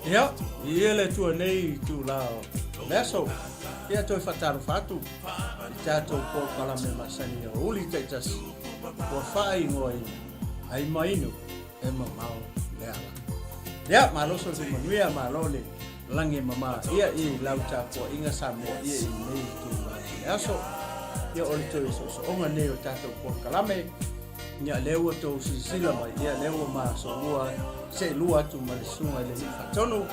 ia ia le tua nei tu lao leso ia toi fataru fatu tato po kala me masani o uli te tas po fai ngoi ai mainu e mamau le ala ia maloso se manuia malole langi mama ia I lau tapo inga samo ia I nei tu leso ia ole toi so onga nei o tato po kala me nya lewa to sila mai ia lewa ma so lua se lua tu ma sunga le fatono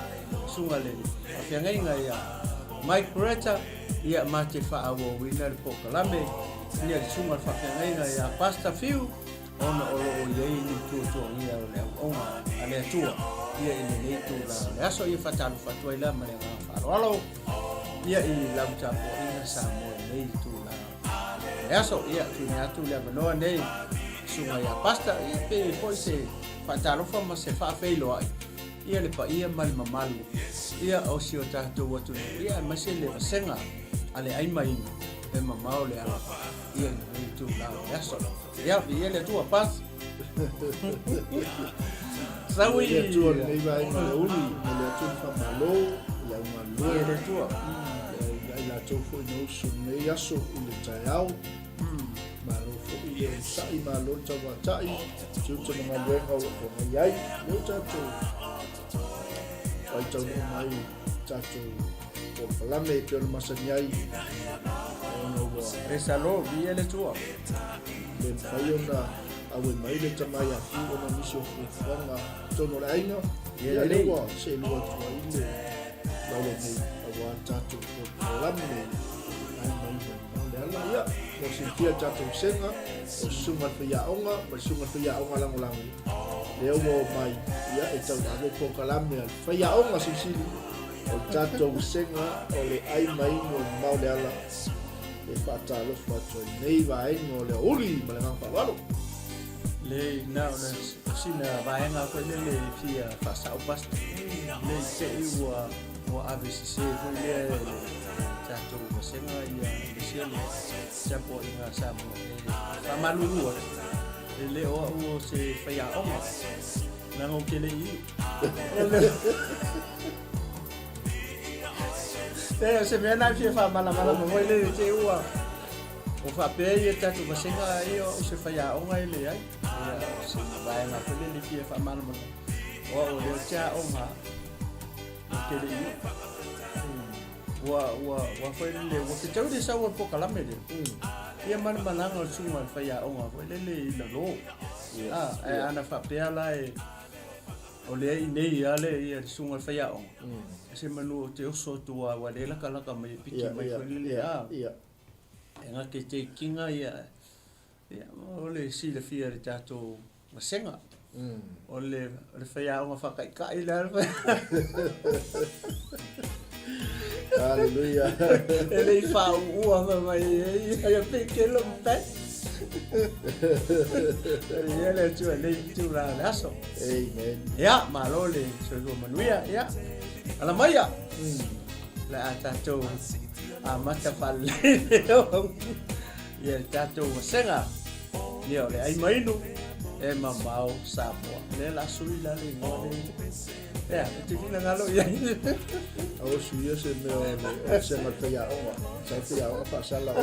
sunga le afianga inga ia Mike Bretta ia mate fa awo winner po kalame ia sunga fa afianga inga ia pasta fiu ona o ye ni tu ia le ona ale tua ia I le tu la aso ia fatalo fatoi la ma le fa alo ia I la tapo inga sa mo le tu la aso ia tu tu le no nei sunga ia pasta I pe foi se fatalo fa ma se fa feilo ai ia le pa ia mal mamalu ia o si o tato watu ia ma se le senga ale ai mai e mamao le ala ia ni tu la eso ia le tu pas sawi ia tu nei vai ma uli le tu fa malo ia ma ia le tu ia la tu foi no su nei aso le taiao malo foi ia sai malo tawa tai tu tu ma lo ko ai yo tato ai tau mai tato o palame pe o masaniai ono wa resalo ia le tu le faiona awe mai le tamai a fi ona misio fanga tono la ina ia le wa se lo tu ile lawe nei awa tato o palame ai mai le ala ia o sentia tato senga o sunga fia onga o sunga fia onga langolango le o mai ia e tau ave po kalame al fia onga sisili o tato senga o le ai mai no mau le ala e fatalo fatto nei vai no le uri ma le ngapa valo le na sina vaenga ko le fia fa sa pas le se wa ave se ko le tato senga ia le cielo chapo inga samo fa malulu le o se fia onga na ngo kele I se me na fia fa mala mo le te ua o fa pe ia tatu masenga ia o se fia onga ile ai ia se vai na pe le fia fa mala mo o le cha onga kele I wa foi le wa ke tau de sa wa po kala me de ia man mananga sunga fia onga foi le la lo ana fa pe ala e o le I nei ale ia sunga fia onga se manu te oso tua wa le la mai piki mai le ia nga ke te kinga ia o le si le fia le tato masenga o le fia onga fa kai la haleluya ele fa ua mai ia peke lo pe ele tu le aso amen ya malole so go manuia ya ala maya la tato mata falle ya tato senga yo le ai mainu e mamau sapo le la suila le ngone ya te fina ngalo ya o suia se me se matia o sa tia o pasala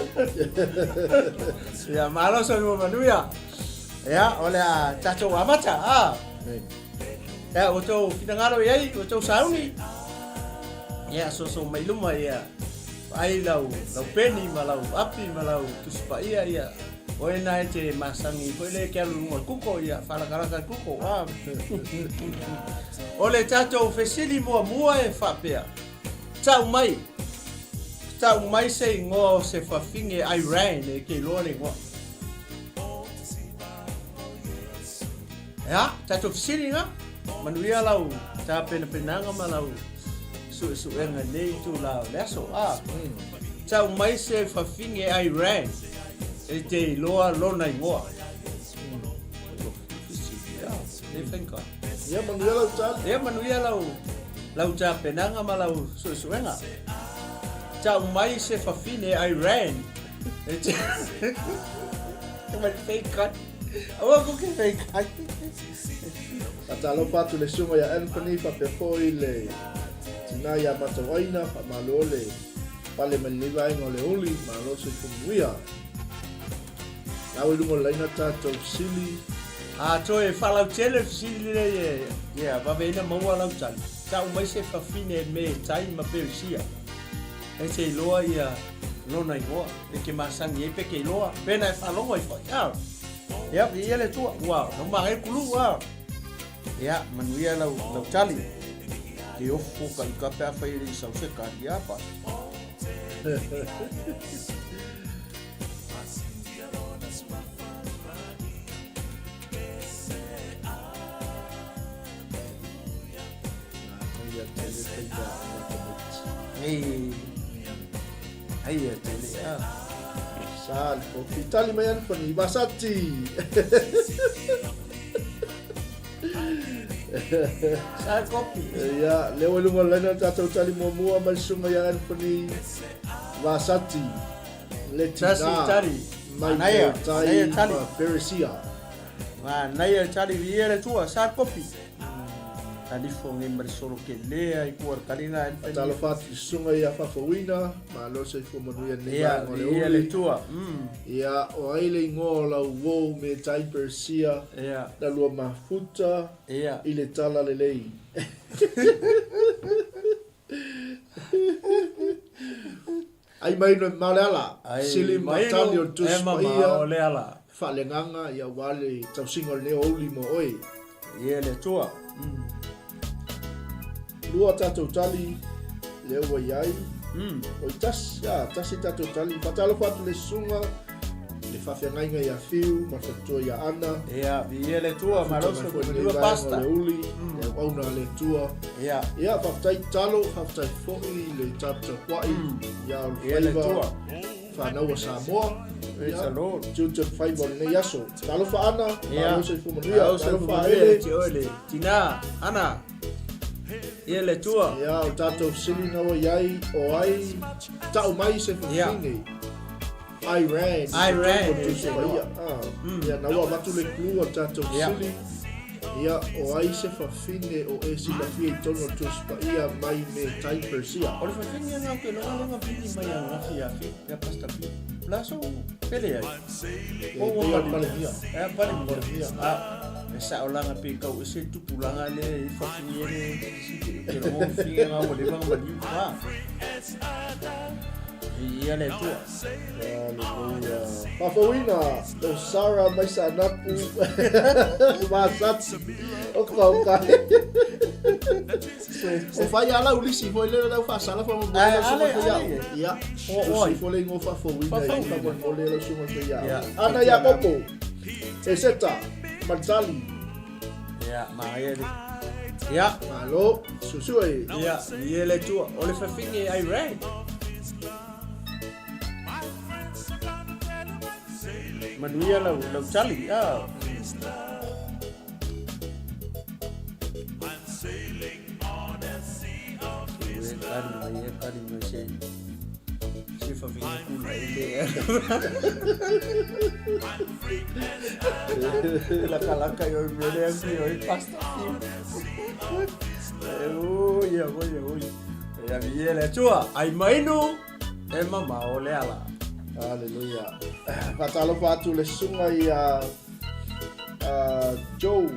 ya malo so go manuia ya ole tato amata ya o to fina ngalo ya o to sauni ya so mai luma ya ai lau peni malau api malau tuspa ia o ena te masangi ko le ke lu mo kuko ia fala karaka kuko ole tato fesili mo e fapea tau mai se ngo se fafinge Iran e ke lore ngo ya tato fesili nga manuia lau ta penanga malau su enga nei tu la leso tau mai se fafinge Iran e te loa lona ingoa e whenka ia manuia lau ta penanga ma lau su enga tau mai se fafine Iran e te Teman fake cut. Awak ko ke fake cut. Atalo patu le sunga ya Anthony fa pe foi le tina ya matawaina fa malole pale maliva ngole uli malo se kumwia. Nawe lungo laina tato sili. Toe falau tele sili le ya va bene mo wala tali. Tau mai se fa fine me tai ma persia. E se loa ia lona igoa e ke masangi e pe ke loa pena fa longa i fa. Ya ia le tua. Wow, no ma e kulu wow. Ya, manuia lau tali. Ke ofo ka pe fa i sa se ka dia pa. Aí, Sal, Itali mai Anthony, Basati. Sal kopi. Ya, leo lungo laina tato Itali mua malsunga ya Anthony, Basati. Letina. Itali. Mai Itali. Persia. Naya Itali viere tua, sal kopi. Tadi fonge bersoro ke lea i kuar kalina Atalo fatu sunga ya fafawina malo se fomanuia nea ngole le tua ya o aile ngola wo me tai persia da lua mafuta ile tala lelei ai mai no malala sili matali o tuspaia falenganga ya wale tausinga le oli mo oi le tua lua tatou tali le ua iai o tasi tatou tali fatalo fatu le sunga le fafeagaiga ia fiu ma fatua ia ana ia le tua maloso lua pasta le uli le auna le tua ia faafetai talo faafetai fo'i le tatakua'i ia o le faiva fanaua Samoa tutu faiva o lenei aso talofa ana maloso i fumanuia talofa ele tina ana ia le tua ia o tatou sili na iai o ai tau mai se fafine Iran ia na ua matu le klu o tatou sili ia o ai se fafine o e silafia i tono tuspaia mai me tai persia o le fafine ia ngau ke longa pili mai a ngafi afi ia pasta pili laso pele ai o ia palemia palemia esa olanga pe kau ese tupulanga le i fafine ke longa finga ngau le bang bali ia le tua Pafawina o Sara mai sa napu Basati o kai o fai ala ulisi foi le la fa sala fa mo ia o foi le ngo fa Pafawina i fa mo le la suma fe ya ana ya popo eseta Martali ya malo susue ia le tua o le fafine Iran manuia lau tali kari mai se fafine kula ile laka yo mele asi yo pasta ya viele tua ai mainu e mama ole ala Haleluya. Fatalo fatu le sunga ia Joe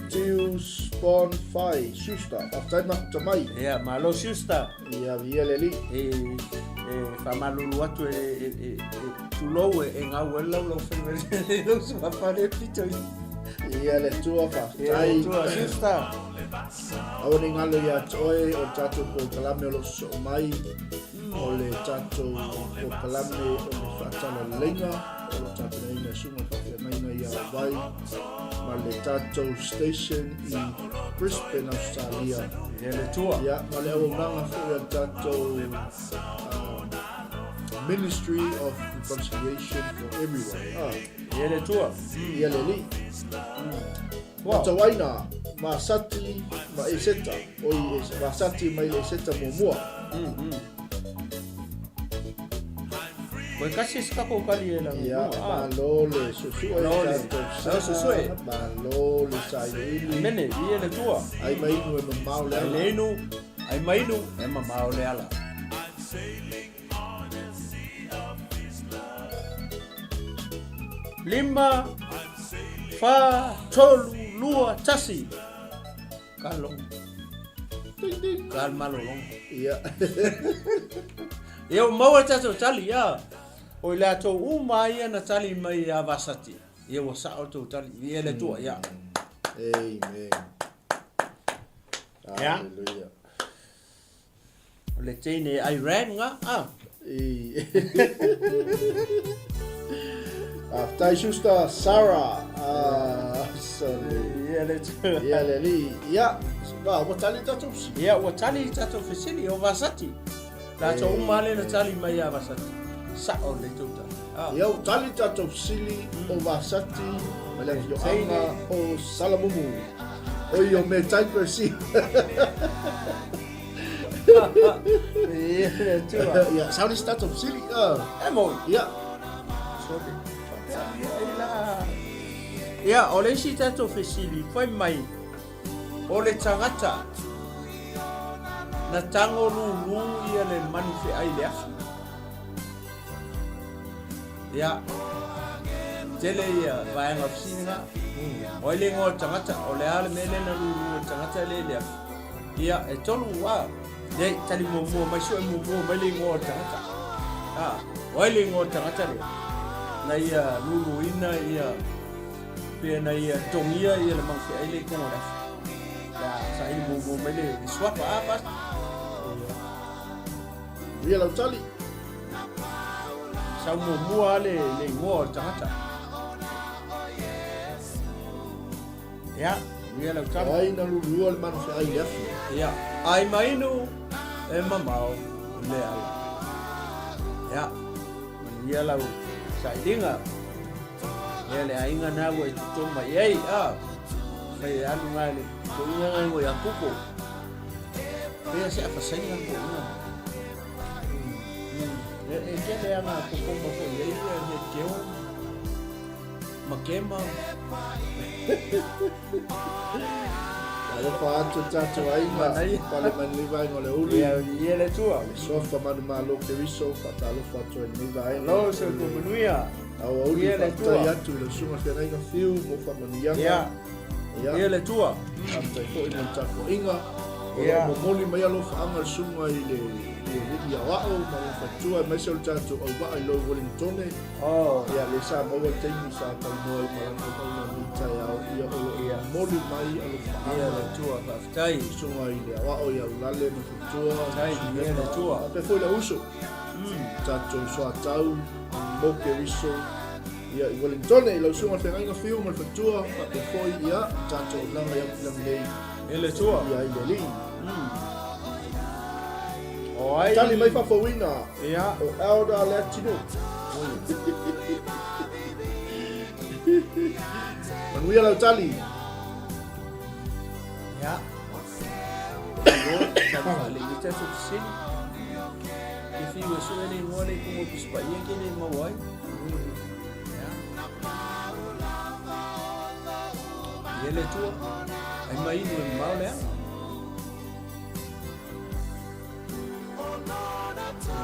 Deus Bon Fai Schuster. After na tamai. Malo Schuster. Vieleli. Fa malulu atu tulo ngau lo fene lo sua pare pito. Le tua fa. Ai Schuster. Awani ngalo ya toe o tatu ko kalame lo so mai. O le tatou o kalame o le whaatala lenga o le tatou neina sunga whawhianaina i Hawaii ma le tatou station i Brisbane, Australia. Le tua. Ia, ma le awa manga whua tatou Ministry of Reconciliation for Everyone. Le tua. Ia le li. Matawaina, ma sati ma eseta. Oi, ma sati ma eseta mua. Koe kasi skako kali e lang. Ia malo le susu e susu e. Malo le sai ili. Mene, ia le tua. Ai mai no e mamau le ala. Ai mai no e mamau le ala. Lima, fa, tolu, lua, tasi. Kalong. Kal malolong. Ia. Ia mau tato tali ya. O le ato mai na tali mai a vasati. Ia wa sa auto tali. Ia le tua ya. Amen. Ya. Hallelujah. O le tene Iran nga. Tai susta Sarah. Sorry. Ia le tua. Ia le li. Ia. Ba, wa tali tato. Ia wa tali tato fesili o vasati. La ato male na tali mai a vasati. Sa o le tuta. Ia tali tato sili o vasati. Mele yo anga o salamumu. O yo me tai persi. Ia le tua. Ia, saudi tato sili. Emo. Ia. Sorry. Ia, o le si tato fesili, fai mai, o le tangata, na tango lulu ia le manu fe ai le afi. Ia, tele ia, vaenga fisinga, o le ngō tangata, o le ale mele na lulu tangata le afi. Ia, e tolu wa, le tali mua mai so e mua mai le ngō tangata. O le ngō tangata le, na ia lulu ina ia, pena ia tongia ia le mangfe ai le konga rafa. Ya sa ili mo mele swapa apa. Ia lau tali. Sa mo mua le ngo tangata. Ya, ia lau tali. Ai na lulu le manu fe ai le afi. Ya, ai mainu e mamau le ala. Ya, ia lau sa ilinga. Ele ainga na wo to mai ai kai anu ngale ko inga ngai wo ya kuko pe se fa senga ko na e ke le ana kuko mo ko ye ye ke o makema Ala pa atu tatu ainga pale mani vai ngole uli. Ia le tua. Sofa manu malo ke riso fatalo fatu ni vai. Lo se ko menuia. Awa uli fatu yatu le sunga fe ainga fiu mo fa mani yanga. Ia le tua. Ata ko ina tako inga. Ia mo moli mai alo fa anga sunga ile ile ya wao ma fatu mai sol tatu o ba ilo Wellington. Ia le sa mo wa tengi sa ka mo ma ko ma ni tai au ia moli mai alo fa ia le tua aftai sunga ile wao ia lale ma fatu tai ia le tua. Pe foi la uso. Tatu so tau mo ke riso ia i Wellington i lau sunga te ngainga fiu ma fatua pe foi ia tatu langa ia lei ele tua ia i li o ai tali mai fa fowina ia o elda latino manuia lau tali ia no le kita suksin if you so any one como pispa ia que nem mawai ele tua ai mai no mal né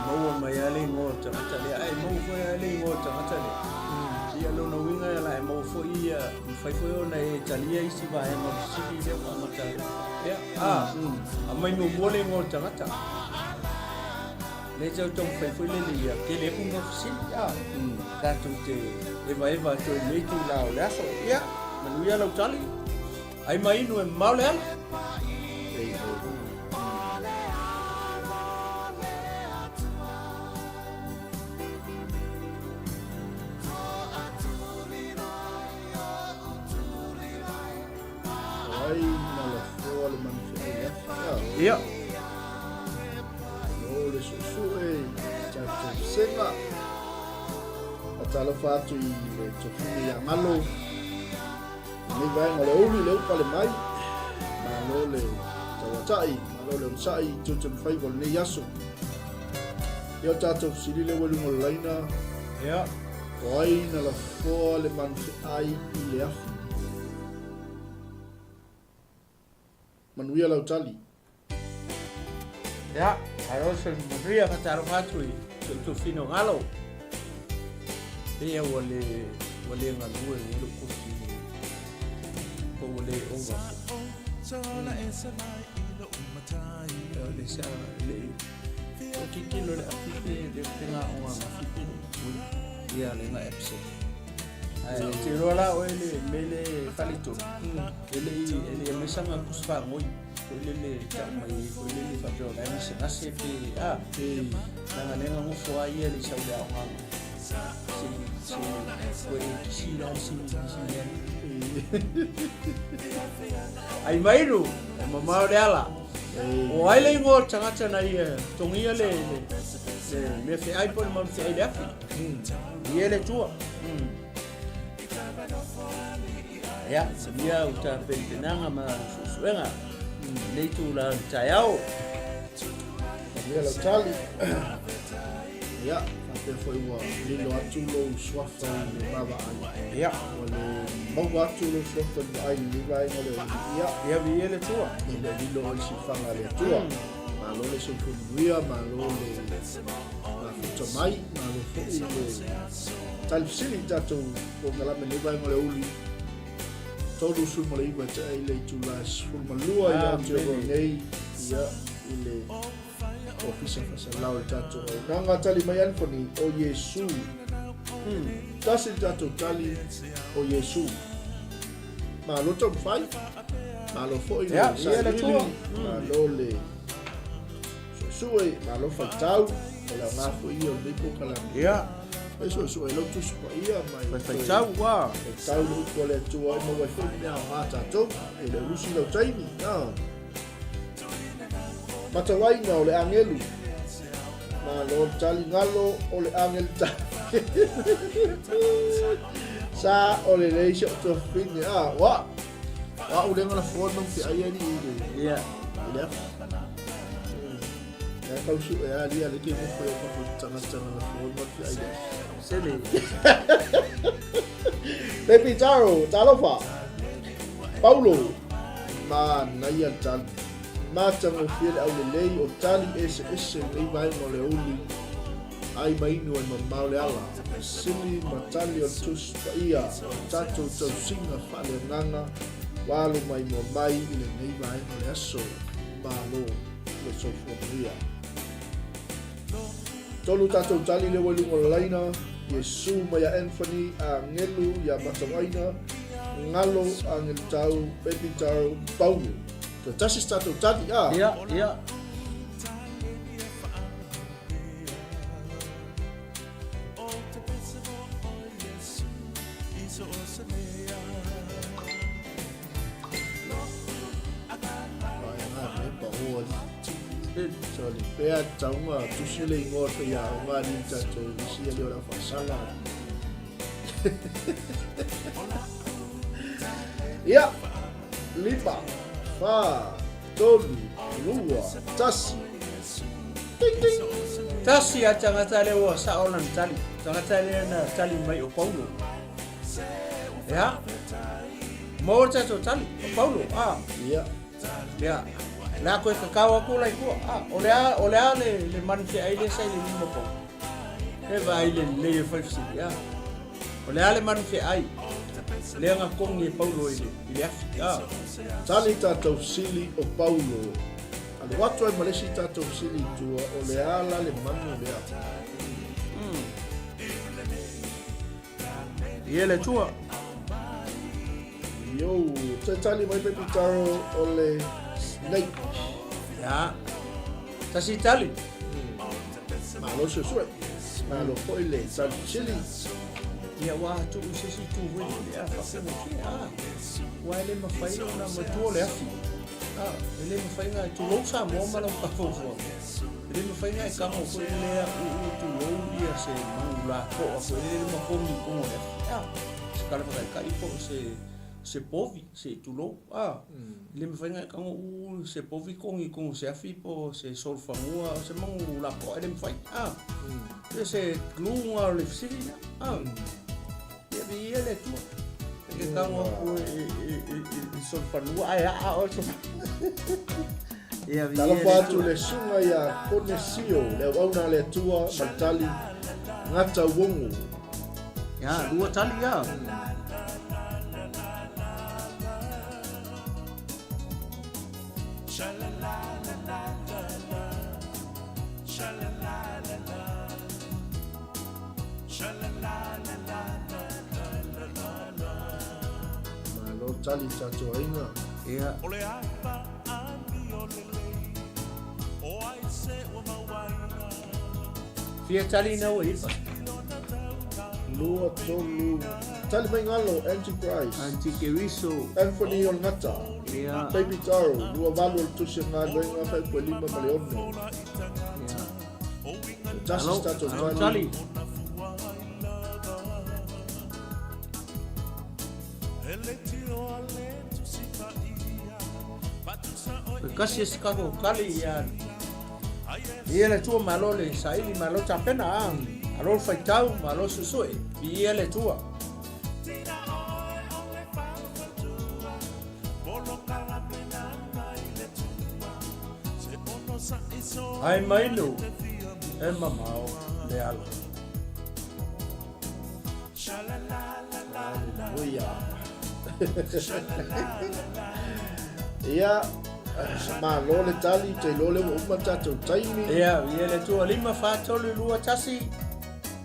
mau mai ale ngota matale ai mau foi ale ngota matale ia lo no winga la mau foi ia foi ona e talia isi vai mo siki de matale ia mai no mole ngota mata le jau tong foi le ia que le kunga sin ia ta tu te eva to le tu lao la so ia manuia lo tali ai mai no e mau le ai na la foa man fe ia o le susu e tatu senga atalo fatu i le tofuni ya malo ni vai ngale uli le upale mai malo le tawatai malo le usai tutum fai vol ni yasu Ia tātou siri le walunga laina. Ia. O ai na la foa le manwhi ai I le afu. Manuia lau tali. Ia. Haro se manuia whataro whatui. Tu fino ngalo. Ia wale ngalue ulu kusi. Ko wale onga. Le sa le. O kikilo le apipe le tenga onga mafipi. Ia le nga epse. Ai te rola o ele mele falito. Ele mesanga kusfa ngoi. Ele tamai ele fa jo na se na se pe na lenga mo fo ai ele sa ya onga. Ai mairu, mamau dela. O ai le ngo tangata na ia, tongia le me fe ai pon mam fe ai dafi. Ele tua. Ya, dia uta pentenanga ma suenga. Nei tu la tayao. Dia la tali. Ya. Te foi wa lilo atu lo swafa le baba ai. Ja. Wale mau atu lo swafa ai le vai ngale. Ja, vi ele tua. Ile lilo o si fanga le tua. Ma lo le so kuia, ma lo le ma futo mai, ma lo fu le tal sili tato o ngala me le vai ngale uli. Todo su mo le iba ta ile tu las fu malua ya te go nei ya ile ofisa fasa lau tato nanga tali mayan foni o Yesu tasi tato tali o Yesu ma lo tom fai ma lo foi Ja, le tua. ma lo le sue ma lo fai tau o la nga foi o lipo kala Ja, eso lo tu spa ia mai fai tau wa. tau lo ko le tua mo wa foi na ma tato e le usi lo taimi na matawai na o le angelu ma lo tali ngalo o le angel ta sa o le leisho to fini wa o le ngala fo no fi ai ni Ja. ya ya kau su ya dia le ke mo fo ko tanga tanga fo no fi ai Sele. Pepe Talofa Paulo ma na ia tali mata mo fiel au le lei o tali ese nei vai mo le uli ai mai no e mamau le ala sili matali o tus pa ia tato tau singa fale nanga walo mai mo mai i le nei vai mo le aso malo le sofonia tolu tato tali le welu mo laina Yesu mai a Anthony a ngelu ya matawaina ngalo a ngel tau Pepe Taro Paulo tasi stato tadi Ja. Sorry, pea taunga tusile ingor ya ngani tato isia le ora fasala. Ya, lipa. Tolu, lua, tasi. Ding ding. Tasi a tangata le wa sa ona tali. Tangata le na tali mai o Paulo. Ja. Mo tato tali o Paulo. Ja. La ko ka kawa ko lai ko. O le man fi ai le sai le mo ko. E vai le fa fi ya. O le man fi ai. Le nga kong ni Paulo ile. Tali tato sili o Paulo. Ale watu ai malesi tato sili tua o le ala le manu le ata. Ele tua. Yo, te tali mai Pepe Taro o le snake. Ja. Tasi tali. Malo se sue. Malo po ile tato sili. Ia wa tu se tu we ya fa se mo wa ele ma fai na mo tu le afi ele ma fai na tu lo sa mo ma lo pa fo ele ma fai na ka mo ko ele tu lo ia se ma la ko ele ma ko ni ko le se ka le fa ka i po se se povi se tulo le me fainga ka u se povi kongi se afi po se solfangua se mangu la po ele me fai se glunga le fsiri e vi ele tu que tamo o solfangua ai o so e a vi tala patu le sunga ia konesio le auna le tua matali ngata wongu ya dua tali ya malo tali tato ainga ya Fia tali na wa ipa lua tolu tali mai ngalo Enterprise Antikeriso Anthony Olngata ya Baby Taro lua valu tusinga loinga fai po 5 milione Justice tato tali kasi skako kali ya ele tua malole saili malo tapena alo faitau malo susue ele tua ai mailo mamao le ala ia malo le tali te lole mo umata to taimi ia ele tua lima fatole lua tasi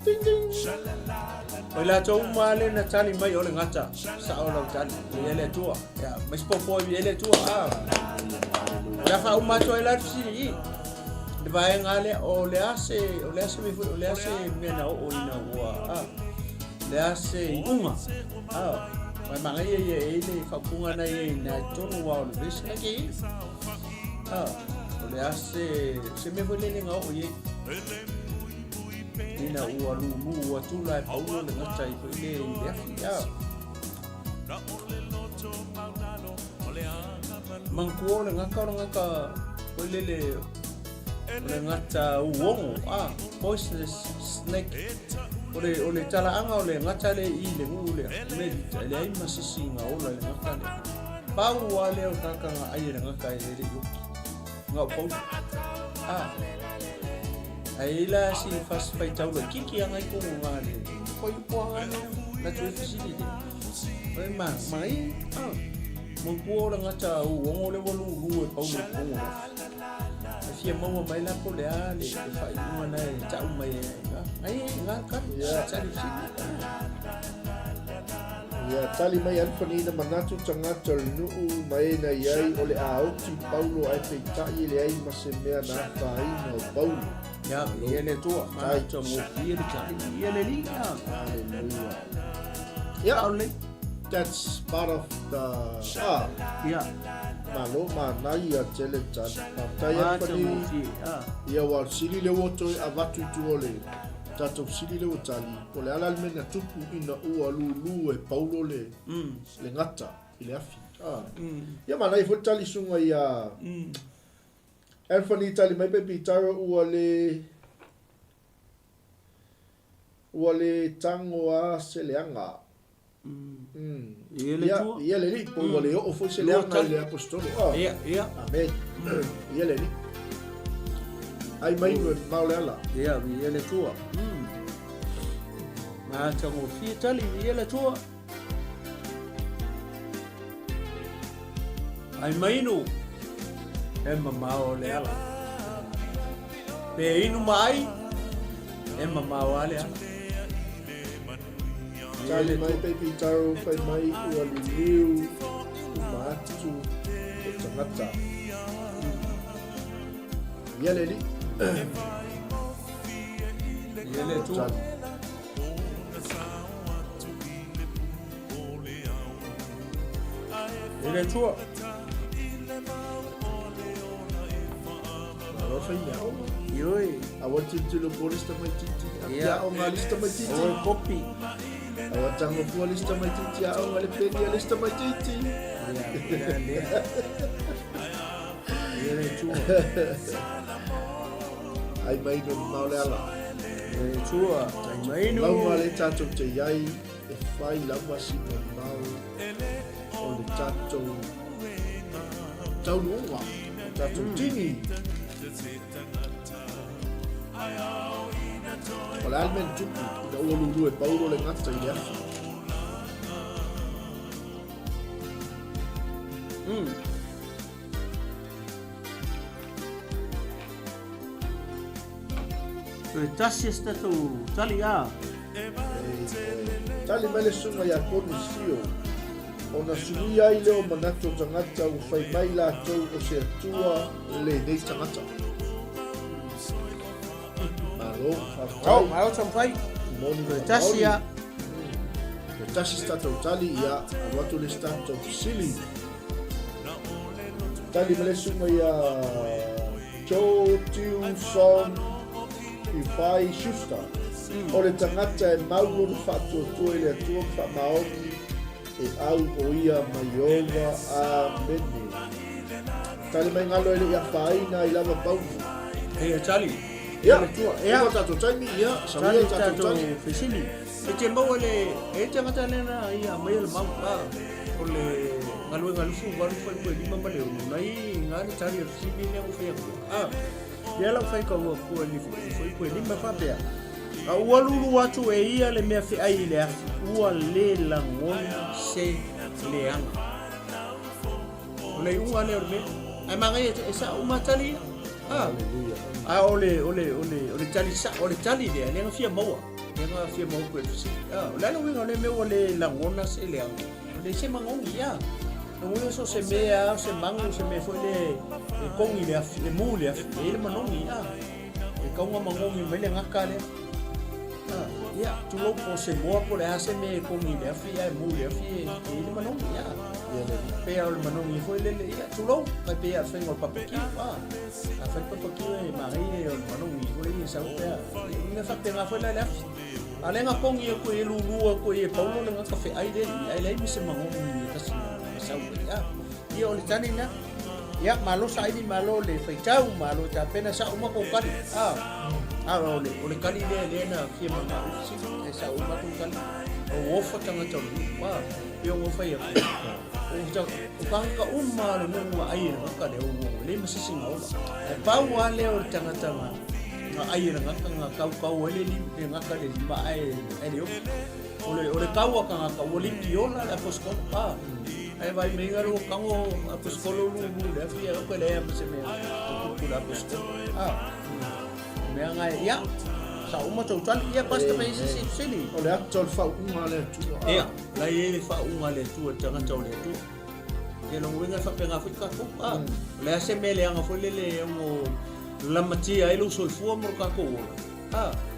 ding ding ola to male na tali mai ole ngata sa ola tali ele tua ya mas popo ele tua ya fa umato ela fisi de vai ngale ole ase me na o ina wa le ase uma mai mangai ele fa kunga na na tonu wa ole vis na ki ole ase se me vole nga o ye ina ua lulu ua tula e paulo le ngata i koe le afi mangkuo le ngaka koe le ngata uongo poisonous snake ole talaanga o le ngata le i le ngu le medita le ai masisi nga ola le ngaka le pau wa le o kakanga ai le ngaka i le yuki nga pau ai la si fas fai tau le kiki anga i kongo nga le koi kuanga le na tue fisili le oi mai mangkuo le ngata uongo le wolu e pau le kongo fia maua mai la po le ale e fai uma na e tau mai ai nga kan tsari fisili ia tali mai Anthony na manatu tangata nuu mai na iai o le aoti Paulo ai peitai le ai masemea na whaina o Paulo ya ele tua mai to mo ele tali ele li hallelujah yeah only that's part of the malo manai a tele chan tai Anthony ia wal sili le woto avatu tuole tato sili le wotali o le ala mena tupu ina ua lulu e Paulo le ngata ile afi ia manai fotali sunga ia Anthony tali mai pe pitaro ua le tango a seleanga ia le li po ua le o fo seleanga le apostolo ia amen ia le li ai mai no maule ala ia ele tua ma tango fi tali ele tua ai mai no mamao le ala pe inu mai mamao ale ala tali mai pe pitaro fai mai ua liu matu o tangata ia le li ele tua ele tua alo fai ia yoi awa titilo polista mai titi ia o ngalista mai titi o kopi awa jango fua lista mai titi a o le peni a lista mai titi. Ia le tua. Ai mai no maule ala. Le tua, ai mai no. Lau le tato te iai e fai lau si no mau o le tato tau nunga, tato tini. O le almen tupu, ina ua lulu e pauro le ngata i le afi. Te tasi esta tu tali a. Tali mai le sunga ia koni sio. Ona sui ai leo manato tangata u fai mai la tau o se atua le nei tangata. Malo, Au, au sam fai. moni Te tasi a. Le tasi stato tali ia, watu le stato sili. Tali mai le sunga ia Joe Tiu Son i fai Schuster. O le tangata e mauro le whātua tua i le atua wha maoni e au o ia mai ova a mene. Tali mai ngalo ele ia whaina i lava paufu. Ia tali. Ia, le tua. ia tato taimi, ia, sa Tali ia tato tato taimi. fesini. E te mau le e te ngata lena ia mai le mau a. O le ngalu fu walu fai ko lima male o nai ngani tali fesini ne o fai ko. Ia la fai ko ko ni foi ko lima fa bea. A ua lulu atu e ia le mea whiai le afi, ua le langona se leanga. O le unga le orme, ai mangai e sa umatali. Ole tali sa, ole tali le, lenga fia maua. Lenga fia maua koe tusi. O le anu winga le mea o le langona se leanga. Le se mangongi ia. No winga so se mea, se mangu, se mea foi le kongi le afi, le mu le afi. E le manongi ia. E kaunga mangongi me le ngaka le. Ia, tu lo po se moa po le ase me kongi le afi ai mu le afi e le manongi ia. Pe au le manongi foi le ia tu lo kai pe a fengo papaki a fai papaki e mari e o manongi foi le sa pe me fa te nga foi le afi. Ale nga kongi e ko e lulu ko e paulo le nga kafe ai le mi se manongi ka sa ia. Ia o le tani na. Ia malo sa ini malo le fai tau malo ta pena sa uma ko kali. Ole kali le na fia mama usi e sa uma tu kali o ofa tanga tau wa yo mo fai o ta o panga uma le no ai na ka le o le masisi ngau e pa wa le o tanga tanga na ai na nga kau le ni nga ka le ma ai le ole kau ka nga ka ole piola la posko pa ai vai me ngaro kango posko lu le fia ko le se me ku la posko mea ia sa uma tau tali ia pasta pe isi sini O le atol whau unga le tua. ia la ia le fa unga le tua tanga tau le tua ia longo winga fa penga fika ko le ase mele anga foi le mo la matia ai lo sol fu mo ka ko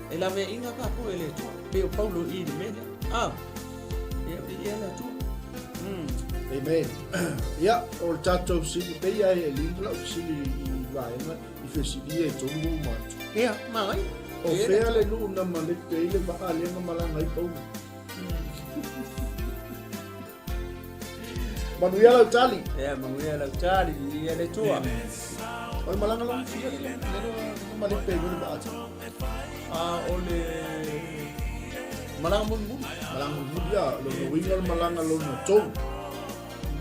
e la ve inga ka ko le tua pe o paulo i de mele ia le tua Amen. Ia, o le tatou sili pe ia e lingla o sili i vaenga i fesili e tonu mo matu. ia mai O fea le nuu na malete i le vaa lenga malanga i pau. Manuia lau tali. ia manguia la tali ia le tua O malanga lau fia le malete i le vaa. ole malanga mun Malanga mudia, lo no winga le malanga lo no tau.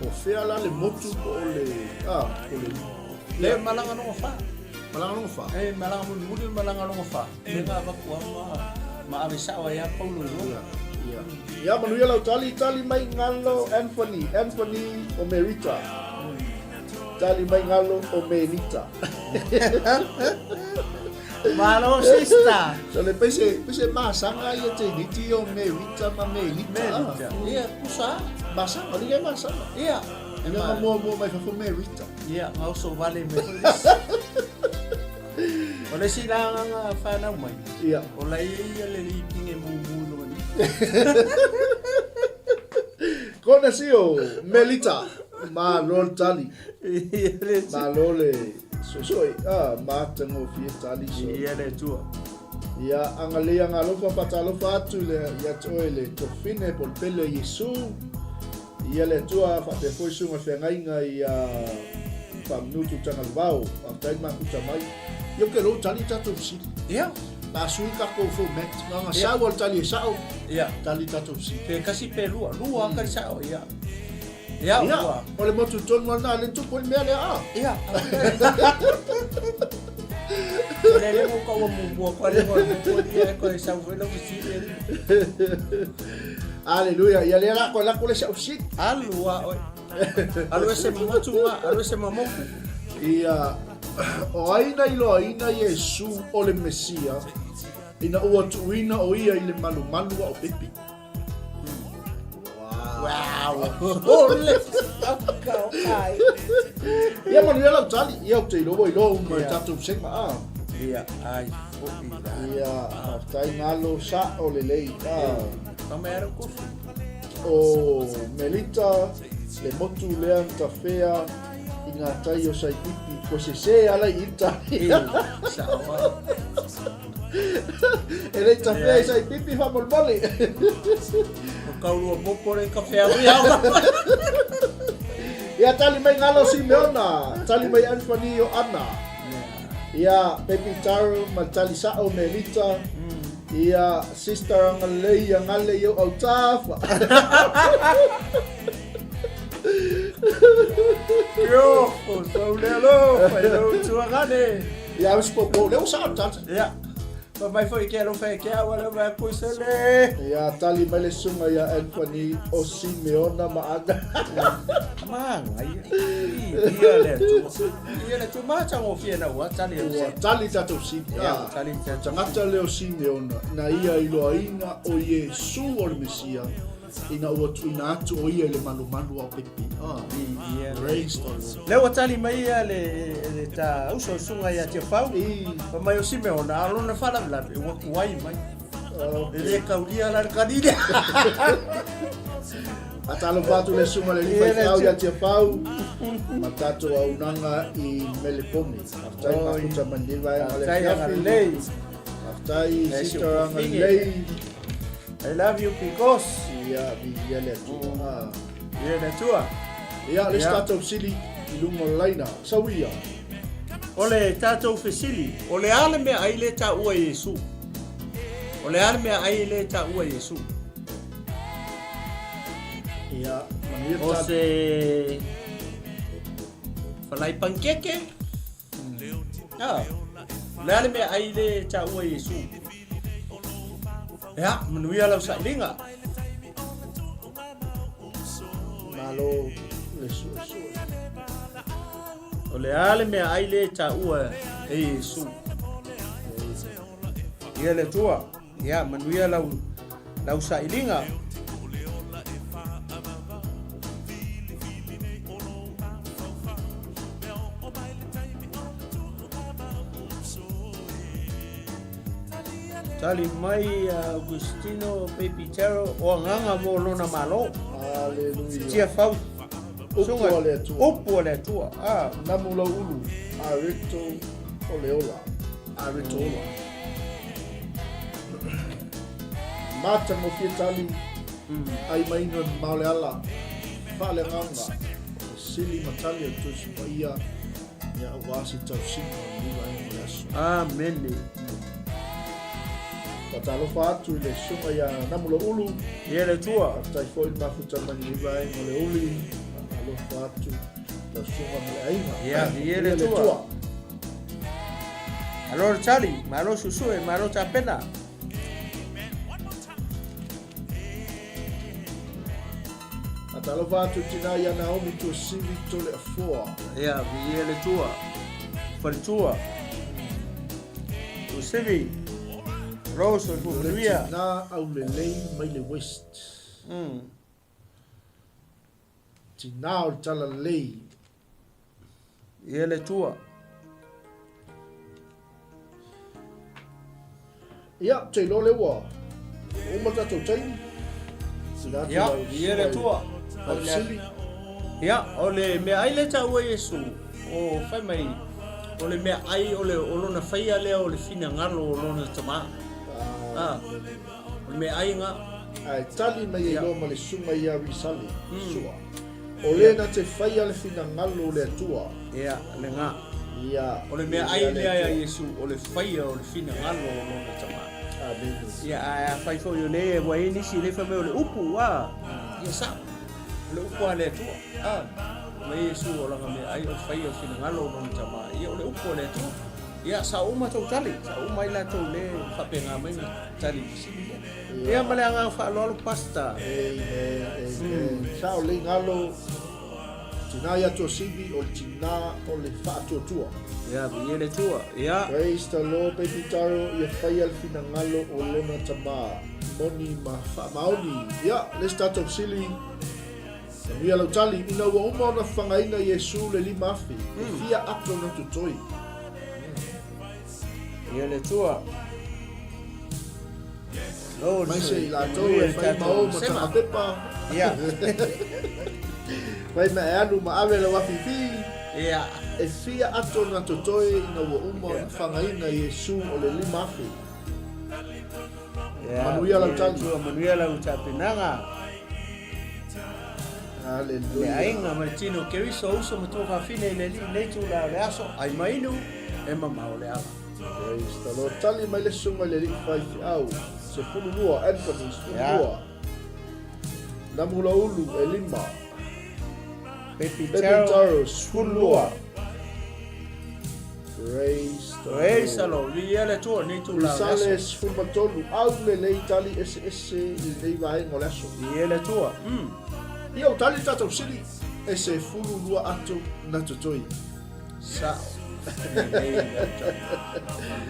O fea la le motu o le... le malanga no fa Malanga no fa. malanga mun malanga no fa le nga ba ku ma ave sa wa ya paulo no Ya, manuia lau tali mai ngalo Anthony o Merita. Tali mai ngalo o Menita. malo sista So le pese masanga ia te niti o Merita ma Menita. ia kusa Masanga, liga masanga. ia Ia mo mai fa Merita. ia ngau so vale me ole sila nga fa na mai Ia. ola ia le pinge mu no ni Kona sio Melita ma lol tali. Ma lole soi ma tengo fie tali so. ia le tua Ia angalia ngalofa patalofa atu le ia toe le tofine pol pele Yesu. Ia le tua fa pe foi sunga fengainga ia fa minutu tanga vau. Aftai ma kuta mai. Yo ke lo tali tatu si. Ia. Na sui ka ko fo met nga sa wal tali sao. Ia. Tali tatu si. Pe kasi pe lua ka sao ia. Ia. Ole mo tu ton wana le tu pol mele a. Ia. Ole mo ko mo ko le mo dia ko sa foi lo si. Aleluia. Ia le la ko le sa si. Alua oi. Alua se mamatu, alua se mamoku. Ia o aina ilo aina Yesu o le Mesia ina ua tuina o ia i le malu o pepi. Wow. Ole kai. Ia manu ia lau tali, ia o te ilo ma tatu sek ma a. Ia ai. Ia aftai ngalo sa o le lei. Kamera kufu. O Melita le motu lea tafea i ngā tai o sai pipi ko se ala i ita. Sawa. E rei tafea i sai pipi fa molmole. O kaurua popore kafea ria. Ia tali mai ngalo Simeona, tali mai Anthony o Ana. Ia Pepi Taro ma tali sao Melita. Ia sister ngalei ngale yo au tafa. Yo, so lelo, pero tuangane. Ia us popo leo sa tata. Ia. Pa mai foi que ela foi que agora vai puxele. Ia tali mai le sunga ia Anthony o Simeona ma aga. Mang, ia le tu macha mo fiena wa tali. Tali tatu si. Ia, tali tatu. Tangata leo Simeona na ia iloaina o Yesu o le Mesia. Ina ua tuina atu o ia le malu o pepi. Praise the Lord. Leo tali mai le ta uso sunga ia te fau. Pa mai o Simeona alo na fala la e wa kuai mai. Le kaulia la kadile. Atalo patu le sunga le fai fau ia te fau. Matato au nanga i Melepone. Aftai makuta mandiva ia le. Aftai sister angalei. I love you because ia le tua. Ia le tua. Ia le tatou sili i lunga laina. Sawia. Ole tatou fesili. Ole ale me ai le ta ua Yesu. Ole ale me ai le ta ua Yesu. Ia o se falai pankeke. Le ale me ai le ta ua Yesu. Ya, menuia lau sailinga. Malo Yesu. O le ale mea ai le ta ua e Yesu. Ia le tua. Ia, menuia lau sailinga. Tali mai Agustino Pepi Taro o nganga mo lona malo. Hallelujah. Tia fau. Upo le tua. Namula ulu. Arito oleola. Aritola. Mata mo fietali. Ai mai no maule ala. Fale nganga. Sili matali to suia. Ya wasi tausinga ni wa Yesu. Amen. Patalo fatu le sunga ya namula ulu. Ia le tua. Tai foi mafuta mani vai mole uli. Patalo fatu le sunga mole aina. Ia le tua. Allora Charlie, malo susu e malo tapena. Patalo fatu tina ya Naomi to sivi to le foa. Ia le tua. Fartua. Tu sivi. Rose o Maria na au le lei mai le west. Tina o tala lei. Ia le tua. Ia, te lo le wa. O mata to tai. Ia le tua. Ia, o le me ai le ta ua Yesu. O fai mai. O le me ai o le olona faia le o le fina ngalo o lona tama. O me ainga. Ai tali mai e lo ma le sunga ia risali. Sua. O le na te whaia le fina ngalo le atua. Ia, le ngā. Ia. O le mea ai lea ia Yesu, o le whaia o le fina ngalo o lona tama. Ia, a whai fo yo le wa e nisi le wha me o le upu, ia sa. O le upu a le atua. Ma Yesu o langa mea ai o whaia o fina ngalo o lona tama. Ia o le upu o le atua. Ia, sa uma tau tali. Sa uma ila tau le whapenga mai tali. Ia male anga whaalolo pasta. Sa o le ngalo tina ia tua sibi o le tina o le whaatotua. Ia, ia le tua. Ia. Praise the Lord, baby taro, ia whai al fina ngalo o lona tama. Moni ma maoni. Ia, let's start of silly. Ia lau tali, ina ua uma o na whangaina Yesu le lima afi. Fia ato na tutoi. Ia le tua. Mai se la tau e whai mao ma taka pepa. Ia. Wai ma e anu ma awe la wafi fi. Ia. E fia ato na totoe ina ua uma o na whangaina Yesu o le lima afi. Manuia lau tali. Manuia lau tapinanga. Hallelujah. Le ainga Martino ke wiso uso matoka fine le le tu la le aso ai mainu e mama o le ala. Praise the Lord. Tali mai le sunga le rik fai au. Se pulu lua Anthony lua. Namula ulu e lima. Pepi Taro lua. Praise the Lord. Ia le tu ni tu la. Sale sfuma tolu au le tali ese i le vai ngole aso. Ia le tu. Ia o tali tatou sili e se fulu lua atu na totoi. Sa.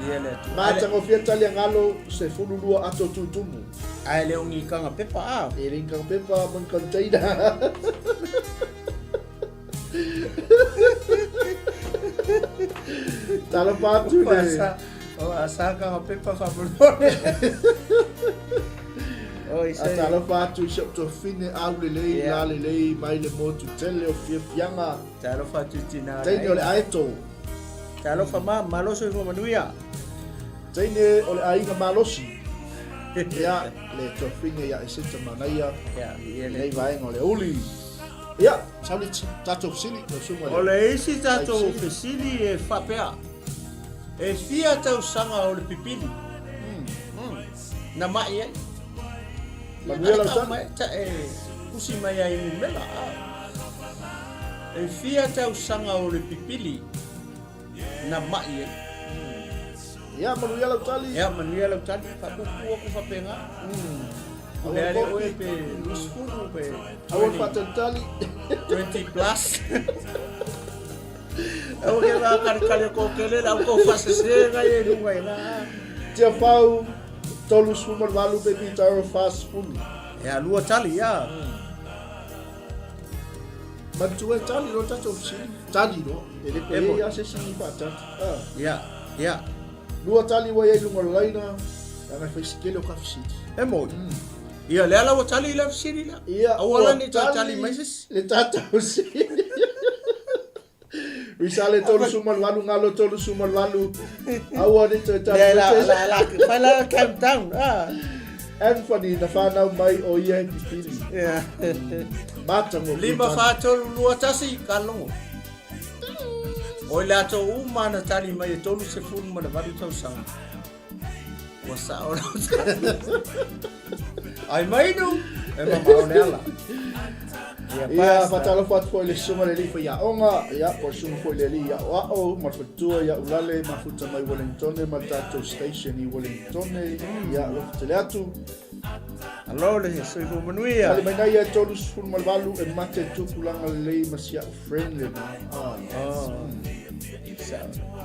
Ia le tu. Ma tango fia tali ngalo se fulu lua atu tutumu. Ai le ungi kanga pepa a. E ringa pepa mon container. Tala patu ne. O asa kanga pepa favorone. Atala fatu i to fine au lelei la lelei mai le motu tele o fianga. Talo fatu tina. Taine ole aeto. Talo fama maloso i manuia. Taine ole ainga malosi. Ia le to fine ia esenta manaia. Ia le vai ngole uli. Ia sauli tato sili no suma. Ole isi tato fesili e fapea. E fia tau sanga o le pipili. Na mai ai. Manuia lau tani. Kusi mai ai mela. E fia tau sanga o le pipili. Na mai ai. Ia manuia lau tali. Ia manuia lau tali. Pakuku aku fapenga. Ole ale oe pe luskuru pe. Awa fatantali. 20 plus. Au ke la kali ko kele la ko fasese ga ye lunga ina. Tia fau tolu suma valu baby taro fast food. Ya lua tali ya. Mantua tali lo tato sili. Tali no. Ele pe ya se sili fata. Ya. Lua tali wa ye lunga laina. Ana fes kelo kafsi. Emo. Ia le ala wa tali la sili la. Ia awala ni tali mais. Le tato sili. Risale tolu suma valu ngalo tolu suma valu. Awa ni tali. La fala calm down. Anthony na whanau mai o ia pipili. Matango. Lima whātolu lua tasi kalongo. O le ato umana tali mai e tolu se funu mana varu tau sanga. Wasa ora. Ai mai no. E mama o le ala. Ia fatalo fat foi le suma le lifa ia onga ia por suma foi le ia o marfatua ia ulale mafuta mai Wellington ma tato station i Wellington ia lo teleatu allo le soi ko manuia ali mai ia tolu sul malvalu e mate tu kulanga le masia friendly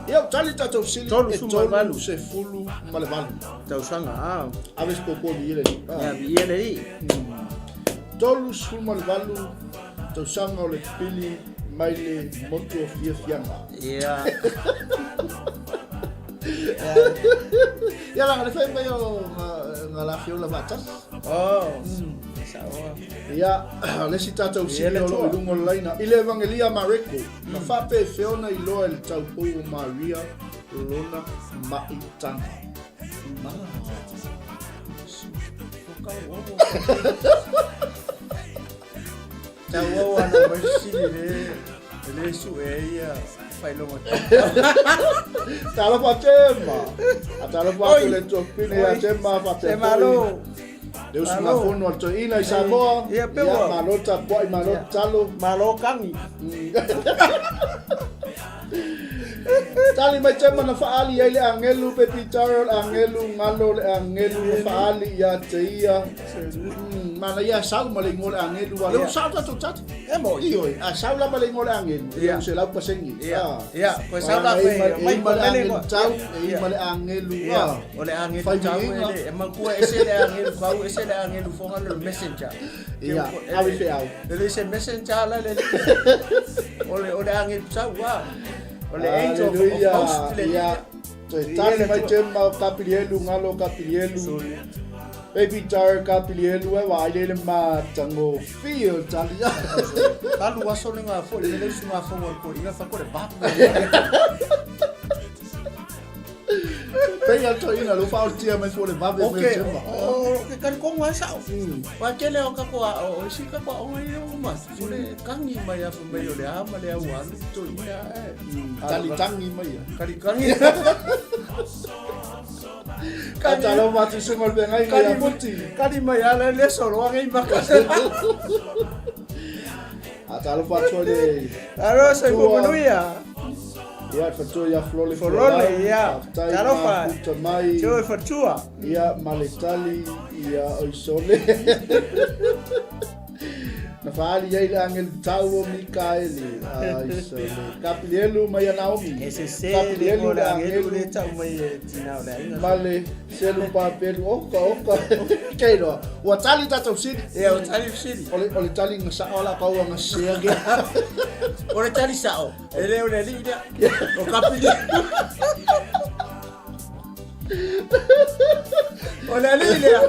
ia tali tato sili tolu sul malvalu se fulu malvalu tau sanga aves popo ile ia ile tolu sul malvalu tau sanga o le pili mai le moto o fianga. Ia. Ia la le fai mai o ngala fiola batas. Sawa. Ia le sitata o sili o lo lungo laina. Ile evangelia Mareko. Na fape feona i loa el tau Maria Lona Maitana. kau. Tahu ana masih le su ia fai longo. Talo pa tema. Atalo pa le topini a tema pa te. Malo. Deus ngafono al toina i Samoa. Ia malota poi malota talo. Malo kangi. Tali mai tema na faali ai le angelu pe pitaro angelu ngalo le angelu na faali ia te ia. Mana ia sau male ngol angelu wala sau ta tot. Emo Iyo a sau la male ngol angelu. Ia se la pasengi. Ia, ko sau la mai male tau e male angelu. Ole angelu tau ele emang ku ese le angelu kau ese le angelu fonga le messenger. Ia, awi fe au. Le se messenger la le. Ole angelu tau wa. Ole angel of host le. Ia. Tali mai tema kapilielu ngalo kapilielu. Baby jar kapilielu wa ile ma tango feel tali. Kalu waso nga fo le sunga fo ko ina fa ko le ba. Pega to ina lo fa tia mai fo le ba be tema. Okay, kan ko wa sa. Wa kele o ka ko o si ka ko o yo ma. Fule kangi mai ya fo mai le ama le wa to ina. Tali tangi mai ya. Kali kangi. Kata lo mati sungol be ngai ya puti. Kali mai ala le solo ngai makasa. Ata lo fa le. Aro se ko manuia. Ia fatua ia flole ia. Tarofa. Mai. Joe fatua. Ia maletali ia oisole. Na faali ia ile angel tau Mikaeli. Oisole. Kapilielu mai Naomi. Kapilielu le angel le tau mai tina le. Male selu pa pelu oka. Keiro. Wa tali tatu sidi. Ia o tali sidi. Ole tali ngasa ola kau ngasia ge. Ole tali sao. Ele ole lida. O kapilielu. Ole lida.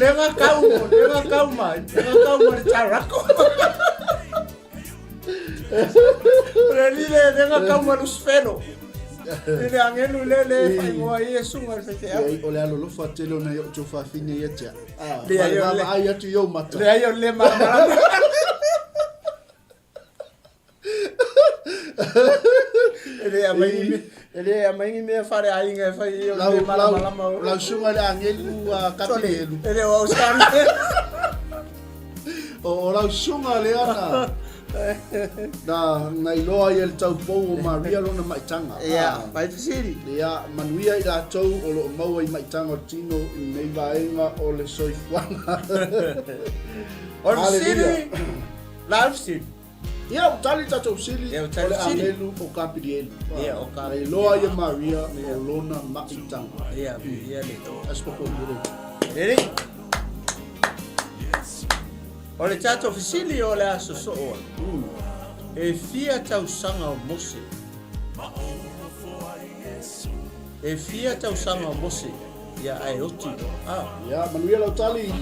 Lenga kau mai. Le tarako. Ole lida lenga kau malus felo. Ele angelu lele fai mo ai sunga fete. Ole alo lo fatelo na yo chofa fine yetia. Le ayo le ayo tu yo mata. Le ayo le mama. Ele amai me fare ai ngai fai yo le mama. La sunga le angelu kapilielu. Ele o stan. O la sunga le ana. Da ngai loa ia le tau pou o Maria lona maitanga. Ia, mai fisiri. Ia manuia i la tau o lo maua i maitanga o tino i nei vaenga o le soifuanga. O fisiri. La fisiri. Ia o tali tatou sili o le angelu o kapilielu. Ia o ka. Ngai loa ia Maria o lona maitanga. Ia le to. Aspoko ire. Ele. O le tato fisili o le aso so o. E fia tau sanga o mose. E fia tau sanga o mose. Ia ai oti. Ia manuia lau tali.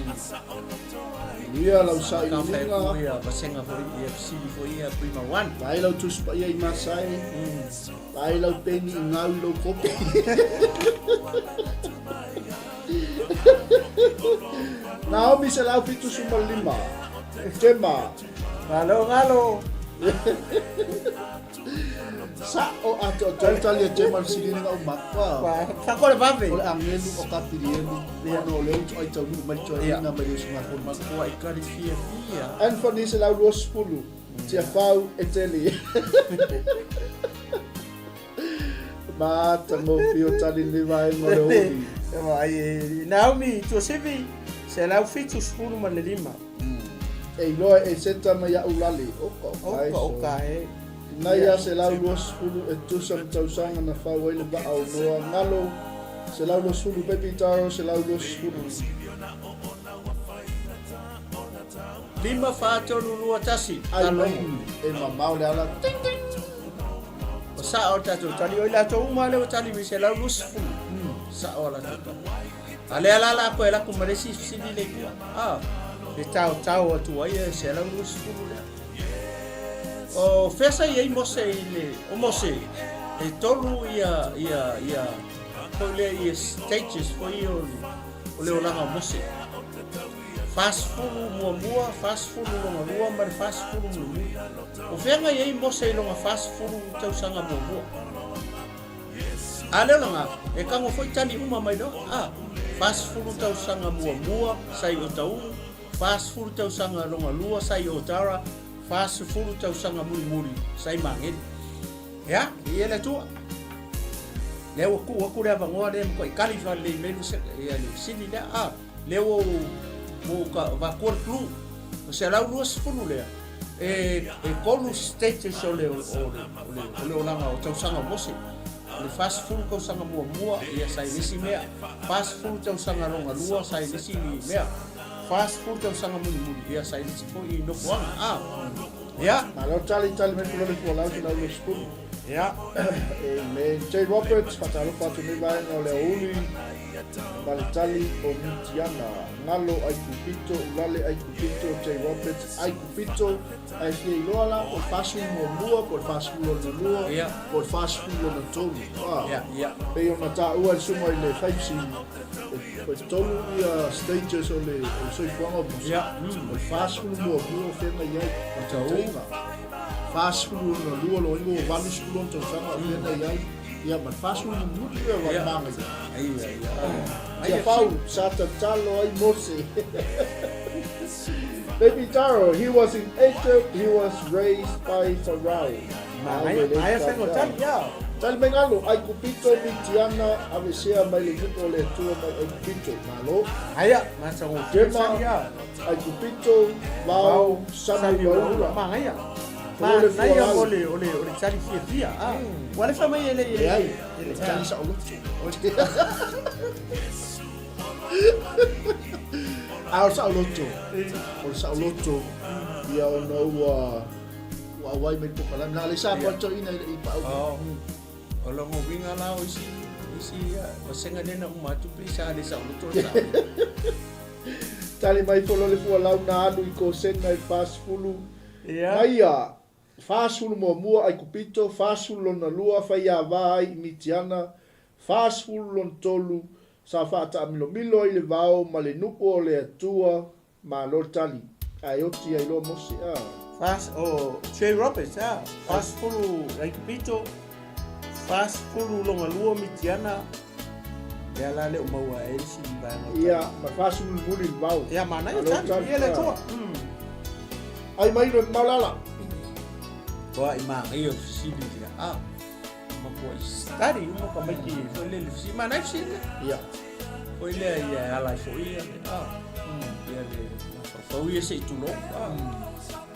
Manuia lau sai Kafe ninga. ia basenga foi ia fisili foi ia prima one. Vai lau tuspa ia i masai. Vai lau peni i ngau lau kopi. Naomi se lau pitu suma lima. Tema. Ngalo. Sa o ato tali e tema sili nga umakwa. Sa ko le babe. Ole angelu o kapilielu. Ia no leu ai tau nu mai tau ina mai sunga ko. Ko ai kari fia. Anthony se lau lo spulu. Tia fau e teli. Mata mo fio tali ni vai mo le uri. Ai Naomi to sevi se lau fitu spulu ma le lima. E loa e seta mai a ulali. Oka e. Naya se lau lo spulu e tusam tausanga na fau ele ba au noa ngalo. Se lau lo spulu pepi taro se lau lo spulu. Lima fato lulu tasi. Ai mai e mamau le ala. O sa o tato tali o la to uma le o tali mi se lau lo spulu. Sa o la tato. Ale ala ko ela ko maresi sidi le ku. E tau atu ai se lau lo spulu le. O fesa ia i mose ile o mose e tolu ia ko le ia stages foi o le olanga mose fasfulu mua fasfulu longa ma fasfulu muli o venga ye mo sei longa fasfulu tau sanga mua ale longa e kango foi tani uma mai do fasfulu tau sanga mua sai o tau fasfulu tau sanga longa lua sai o tara fasfulu tau sanga muli sai mangel ya ele tu leo ku le vangoa le ko kalifa le melu se ya le sini le leo mo ka va kol klu o se la luas fulu le e kolu state so le o langa o tau sanga mosi le fast food ko sanga mua ia sai lisi mea fast food tau sanga longa lua sai lisi mea fast food tau sanga muli ia sai lisi ko i no kuanga ya malo tali me kulo le kuala ki na le school ya me J Roberts patalo patu ni vai no le uli Balitali o Mitiana, Ngalo ai kupito, Ulale ai kupito, J Roberts ai kupito, ai fie iloala, por fasu mua, por fasu lua, por fasu lona tolu. Pei ona ta ua le suma i le faipsi, por tolu ia stages o le soi fuanga musa. Por fasu mua, fena iai, o taunga. Fasu lua lo ingo, vanu skulon tau sanga, fena iai. Ya, mas fasu muito é uma manga. Aí fau sata talo ai mosi. Baby Taro, he was in Egypt. He was raised by Pharaoh. Aí foi tal ya. Tal mengalo ai kupito mitiana avesea mai le kuto le tua mai ai kupito malo. Aí, mas o tema ai kupito vau sami waura. Manga ma nai ole tsari fia wale fa mai ele tsari sa ulu sa uluto ia no wa wai me ko kala na le sa pa to ina i pa o lo mo vinga la o isi o senga nena uma tu prisa le sa uluto tali mai polo le fu la na alu i ko senga i fast fulu ia fasulu mua ai kupito, fasulu lona lua, fai a vai, mitiana, fasulu lon tolu, sa fata milo i le vao, ma le nuku o le atua, ma lo tali. Ai oti ai lo mosi, J Roberts, fasulu ai kupito, fasulu lona lua, mitiana, ya la le umaua e si banga. Ia, ma fasulu muli le vao. Ia, ma nai tali, ia le tua. Ai mai no malala. Wa ima iyo sili dia ma ko study mo ka mai ki so le si ma na si ya o ile ya ala so ia ya le fa wi se tu no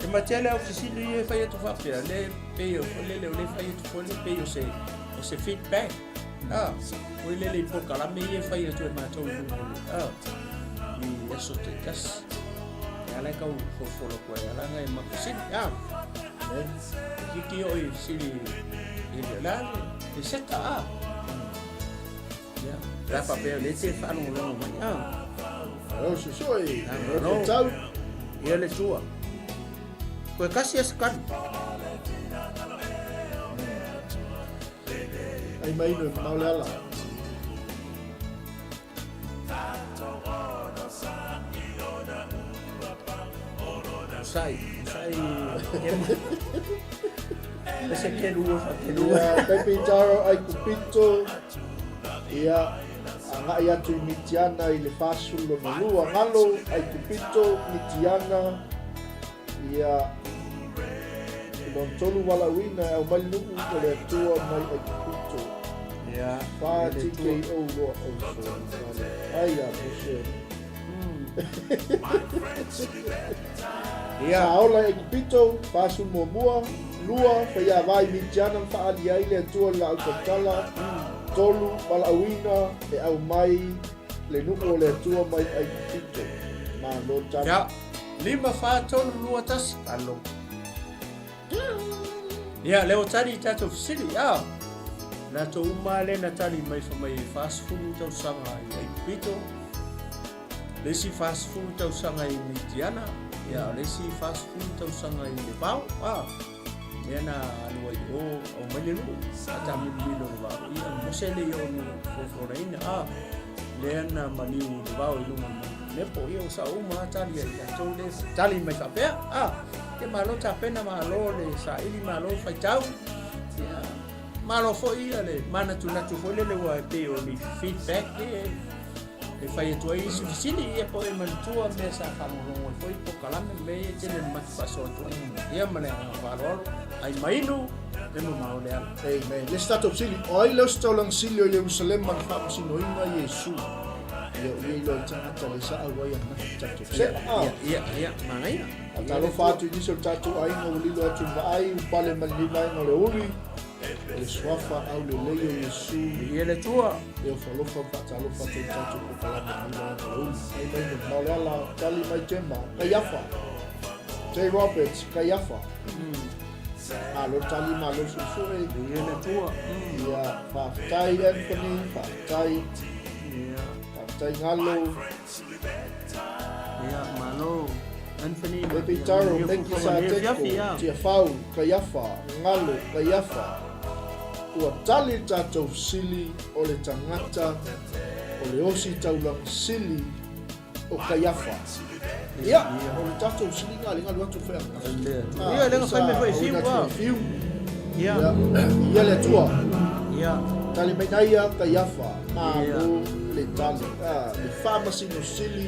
e ma tele o si le fa tu fa le pe o le fa tu fo le pe o se feedback o ile le po kala me ye fa tu ma to ni eso te kas ya la ka fo lo ko ya la ngai ma ko si Kiki oi sili ile le seta ya la papel le te fa no mai alo susoi no tau ia le tua ko kasi eskan ai mai no malala sai ese que lua Baby Taro ai kupito ia anga ia tu mitiana i le fasulu no lua ngalo ai kupito mitiana ia don tolu wala wina au mai nuku ko le tua mai ai kupito ia fa TKO ro ai ya ia ola ai kupito fasulu mua lua fa ia vai mitiana fa ali ai le tua la utala tolu wala wina e au mai le nuku le tua mai ai kupito ma lo tala ya lima fa tolu lua tas alo ya leo tali tato fisili na to umale na tali mai fa mai fast food tau sanga ai kupito lesi fast food tau sanga i mitiana ya lesi fast food tau sanga i le pau yana alwai o malinu ata milo ba ia mosele yo no foraina Lena mali vau ilunga nepo ia sa uma tali ia tole tali mai ka pe ke malo tape na malo le sa ili malo fai tau ya malo fo ia le mana tu fo le wa pe o mi feedback e fai tu ai su sini ia po e man tua me sa fa mo fo i po kala me tele mat fa so tu ia mane valor ai mainu le mo mau le amen le sta top sili oi lo sto lang sili o Jerusalem man fa sino ina Yesu ia lo tata le sa wa ya na tatu se ia mangai atalo fatu di so tatu ai no li lo tu ai pale man ni mai no le uli le swafa au le leio Yesu ia le tua eu falo fa talo fatu tatu ko pala ni no le uli ai mai no le ala tali mai tema kayafa J. Roberts kayafa Alo tali malo susue ia le tua ia fa tai Anthony fa tai tai ngalo ia malo Anthony Baby Taro Meki sa teko tia fau kayafa ngalo kayafa ua tali tatou sili o le tangata o le osi taulang sili o kayafa ia o le tatou sili ngalo atu whea ia lenga fai me fai fiu ia le tua ia tali mai naia kayafa malo le tali le whaamasino sili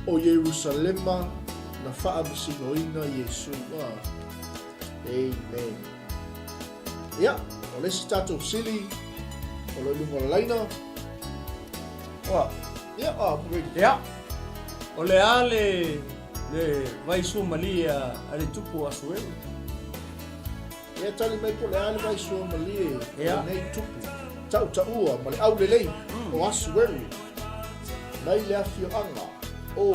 o Jerusalema na whaamasino ina Yesu amen ia o le si tatou sili o le lunga laina ia ia o le ale le vai Somalia ale tupu asuelu ia tali mai po le ale vai Somalia ia nei tupu tau ma le au le lei o asuelu mai le afioanga o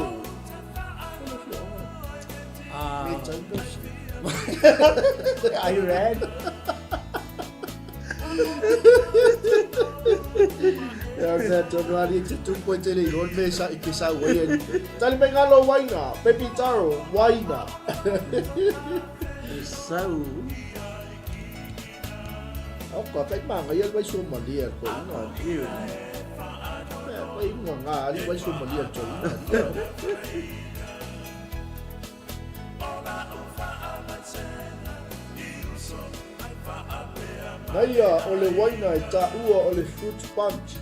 are you ready? Ya todo ali tu puede le ron mesa y que sa wayan. Tal me ngalo waina, Baby Taro waina. Sau. Apa pai mang ai vai Somalia ko ina. Pai nga ali vai Somalia cho ina. Naya ole waina ta ua ole fruit punch.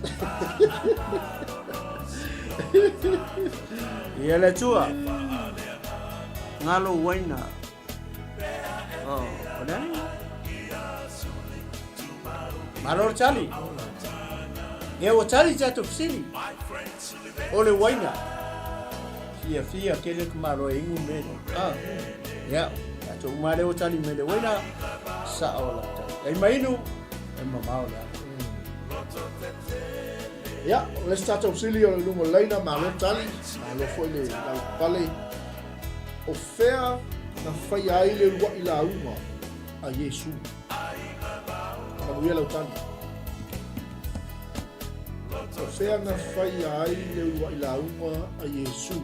Ia le tua. Ngalo waina. Oh, ada ni. Maror Charlie. Ia o Charlie jatuh sini. Ole waina. Fia kele kumaro ingu me. Ya. Ato umare o Charlie me le waina. Sa ola. Ai mainu e mamau la. Ya, let's start up silly o lungo laina malo tali, malo foi le na pale. O fea na fai ai le wa ila uma a Yesu. Na buia la tali. O fea na fai ai le wa ila uma a Yesu.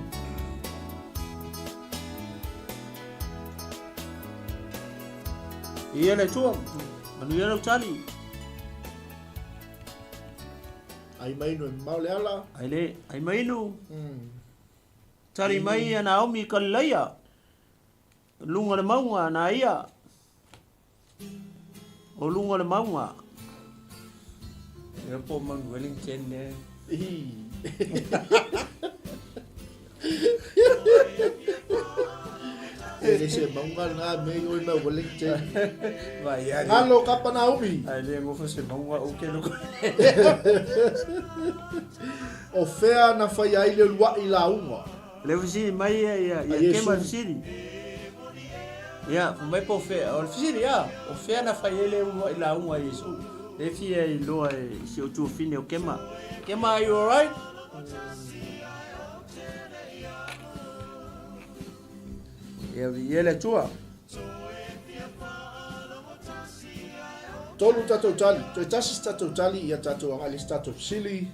Ia le tua. Manu ia lau tali. Ai mainu e mau le ala. Ai mainu. Tali mai a Naomi Kalaia. Lunga le maunga na ia. O lunga le maunga. Ia po man Wellington ne. Ese maunga na me oi na Wellington. Vai ai. Ngalo kapa Naomi. Ai le ngofo se maunga o ke no. O fea na fai ai le wa ila uma. Le visi mai ia ke ma visi. Ya, mai po fe, o visi ya. O fea na fai le wa ila uma Yesu. Le fia i loa si o tu fine o kema. Kema, are you alright? Ia le tua. Tolu tatou tali, toi tasi tatou tali ia tatou angali tatou sili.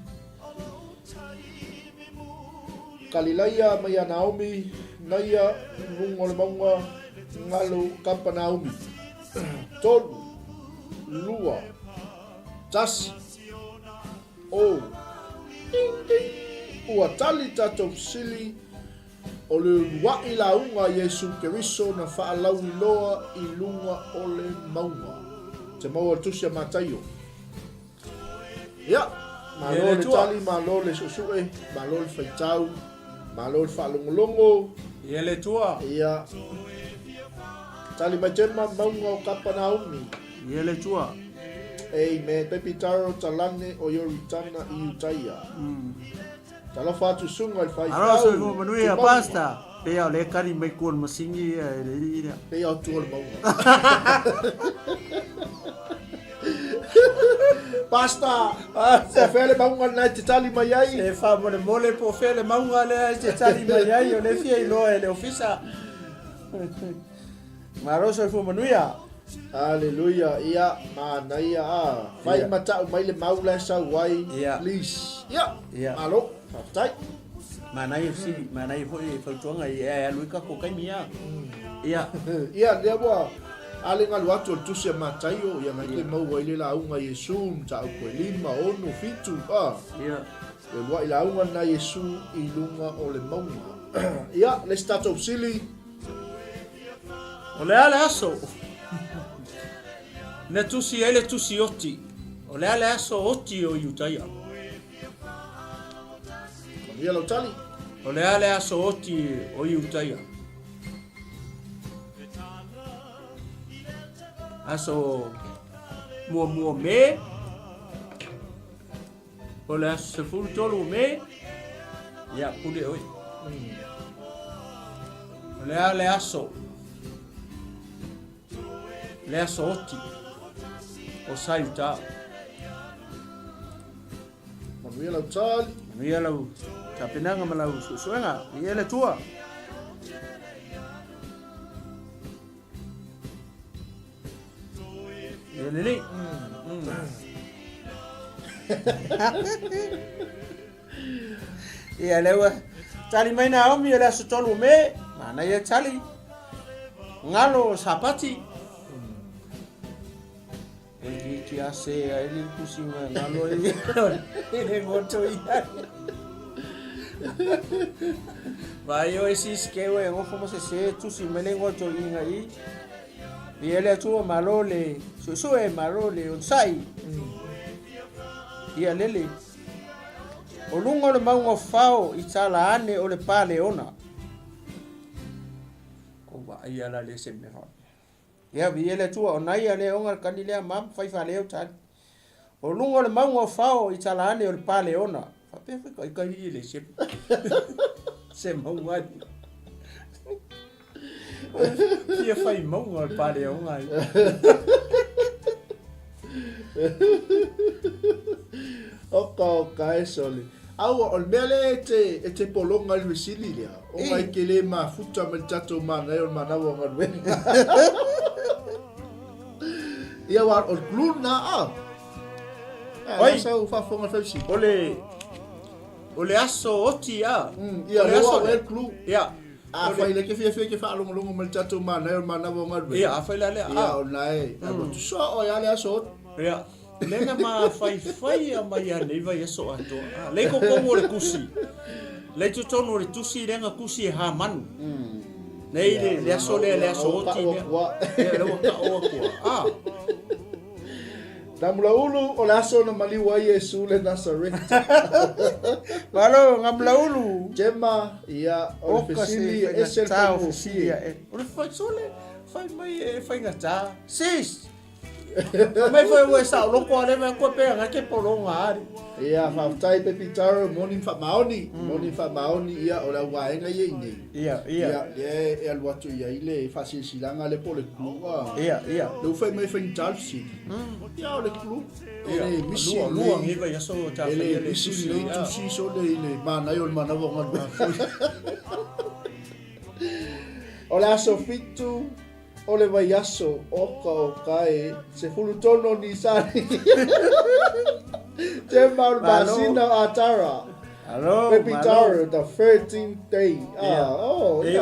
Kalilaia mai a Naomi, naia rungo le maunga ngalo kapa Naomi. Tolu, lua, tasi, o, ua tali tatou sili o le wa'i launga Iesu Keriso na whaalau loa i lunga o le maunga. Te maua tusia mataio. Ia, malo le tali, malo le susue, malo le whaitau, malo le whaalongolongo. Ia le tua. Ia, tali mai tema maunga o Kapanaumi. Ia le tua. Ei me pepitaro talane o yoritana i utaia. Tala fatu sunga i whaitau. Aro so ko manui a pasta. Pe au le kari mai kuon masingi e le ira. Pe au tua le maunga. Pasta, se fele maunga na te tali mai ai. E fa mole po fele maunga le te tali mai ai o le fia i loa e le ofisa. Aro so ko manui a. Haleluya, ia mana ia a. Fai mata o mai le maula sa wai. Please. Ia. Alo, fatai. Manai si, manai foi tuanga e luika ko kai mia. Ia. Ia le wa. Ale ngalu atu tusia mataio ia ngai ke mau wai le launga Yesu ta ko lima onu fitu a. Ia. E wai launga na Yesu i lunga o le maunga. Ia, le start of silly. O le ale aso. Ne tusi ele tusi oti. O le ale aso oti o Utaia. Ia lo tali. O le ale aso oti o Utaia. Aso mua me. O le aso se furu tolu me. Ia pude oi. O le ale aso. Le aso oti. O Saiuta. Manuia lo tali. Ia lau tapenanga malau suenga. Ia le tua. Ia lili. Ia lewa. Tali mai na omi ia le aso tolu me. Mana ia tali. Ngalo sapati. Ele que ase ele kusinga ngalo ele ngoto ia. Vai o esse skewe ngo como se tu si mele ngoto inga i. E ele tu malole, so e malole o sai. Ia lele. O lungo le maungo fao i tala ane o le pale ona. Ko va ia la le se me fa. Ia viele tua o nai ale onga kanilea mam fai fa leo tan. O lungo le maungo fao i tala ane o le pale ona. Fa pe fa kai le se. Se maunga. Ia fai maungo le pale ona. Oka e soli. Au o mele te polonga le sili lea. O mai ke le ma futa me tato mana e o mana o ngalwe. Ia wa o gluna a. Oi, sa u fa fonga fesi. Ole aso oti a. Ia le aso e glu. Ia. A fa ile ke fie ke fa longo me tato mana e o mana o ngalwe. Ia, fa ile a. Ia o nai. Tu so o ia le aso. Ia. Lenga ma fai a mai a nei vai aso ato. Le ko komo le kusi. Le tu tono le tusi lenga kusi ha manu. Nei le aso oti le. Le o ka o ko. Namula ulu o le aso na maliwa Yesu le Nazaret. Malo ngamla ulu. Jema ia o le fesili e se tau fesia e. O le fai sole fai mai fai ngata. Sis. Mai foi o sa lo ko le me ko pe nga ke polonga ari. Ia fa tai pe pitaro morning fa maoni ia o la waenga ye ni. Ia. E al watu ia ile fa silanga le pole klua. Ia. Lo fai mai fai talsi. Ia o le klu. Ele misi luang iba ya so ta ele misi le tu si so le ile mana yo mana wo ngal. O la so fitu o le vai aso oka o kai se fulu tono ni sani. Te mal basina atara. Hello, Pepitaro, the 13th day. Ia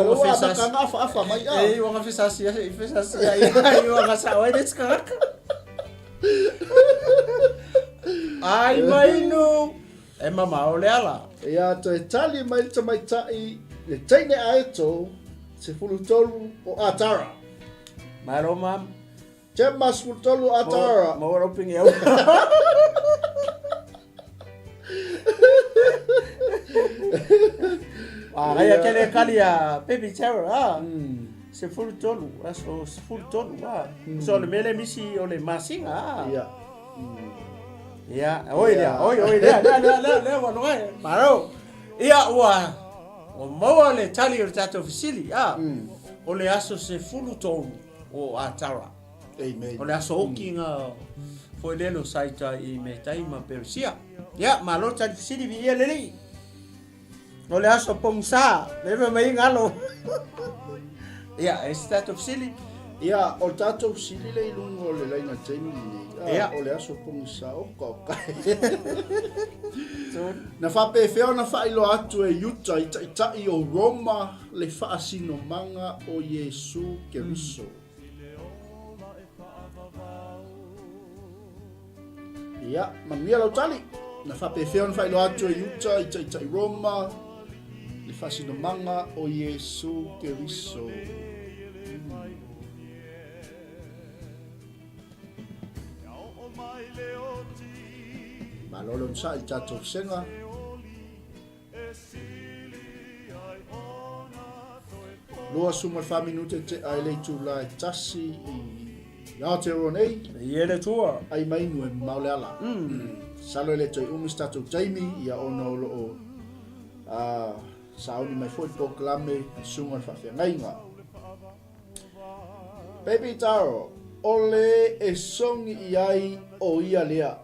o fesa. Afa mai. Ei, o fesa sia, ai o ngasa o ets kaka. Ai mai no. E mama o le ala. Ia te tali mai te mai tai le teine aeto se fulutolu o Atara. Maro mam. Te mas fulutolu o Atara. Mo ro pingi au. Ai aquele calia Baby Terror, se fulutolu, aso se fulutolu, so le mele misi o le masinga. Ia. Ia, oi dia, le wano ai. Maro. Ia ua. O maua le tali o tato fisili, o le aso se fulutolu o Atara. Amen. O le aso oki nga foi lelo saita I me taima Persia. Ia, malo tali fisili vi ia leli. O le aso pongsa, leve mai ngalo. Ia, e tato fisili. Ia, o tatou sili le ilungo le laina taimi ni. Ia. O le aso pongsa o kai. Na whape feo na whailo atu e yuta I tai o Roma le whaasino manga o Yesu Keriso. Ia, mamia lau tali. Na whape feo na whailo atu e yuta I tai Roma le whaasino manga o Yesu Keriso. Malolo nsa I tatou senga. Loa suma 5 minute te ai le tu la tasi I Aotearoa nei. Ia le tua. Ai mai nu e maule ala. Salo le toi umis tatou taimi ia ona o loo sauni mai foi poklame sunga whawhiangainga. Baby Taro, ole e songi I ai o ia lea.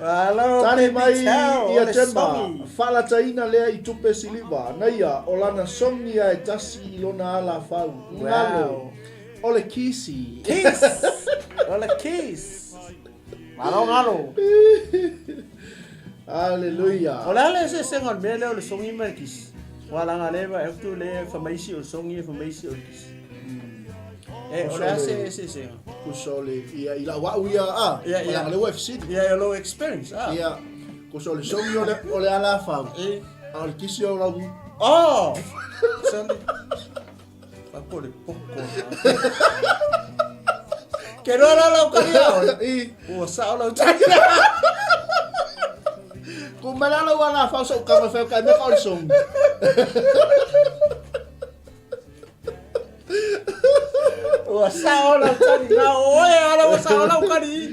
Hello, Tani mai ia tema, whala taina lea I tupe siliva, naia o lana songi ai tasi I lona ala fau. Ngalo, ole kisi. Kiss. Ole kiss. Malo ngalo. Hallelujah. Ole ale se sengon mele ole songi mai kiss. Wala ngaleva eftu le famaisi o songi famaisi o kiss. Ole ase se sengon. Kusole ia ila wa ia Ia. le UFC. Ia low experience. Ia kusole songi ole ala fau. Ole kisi o ragu. Oh. Sandi. Papo le poco. Quero la ucaria. O sa la ucaria. Kumalala wala fau so ka fa ka me ka song. O sa la ucaria. Oe ala o sa la ucaria.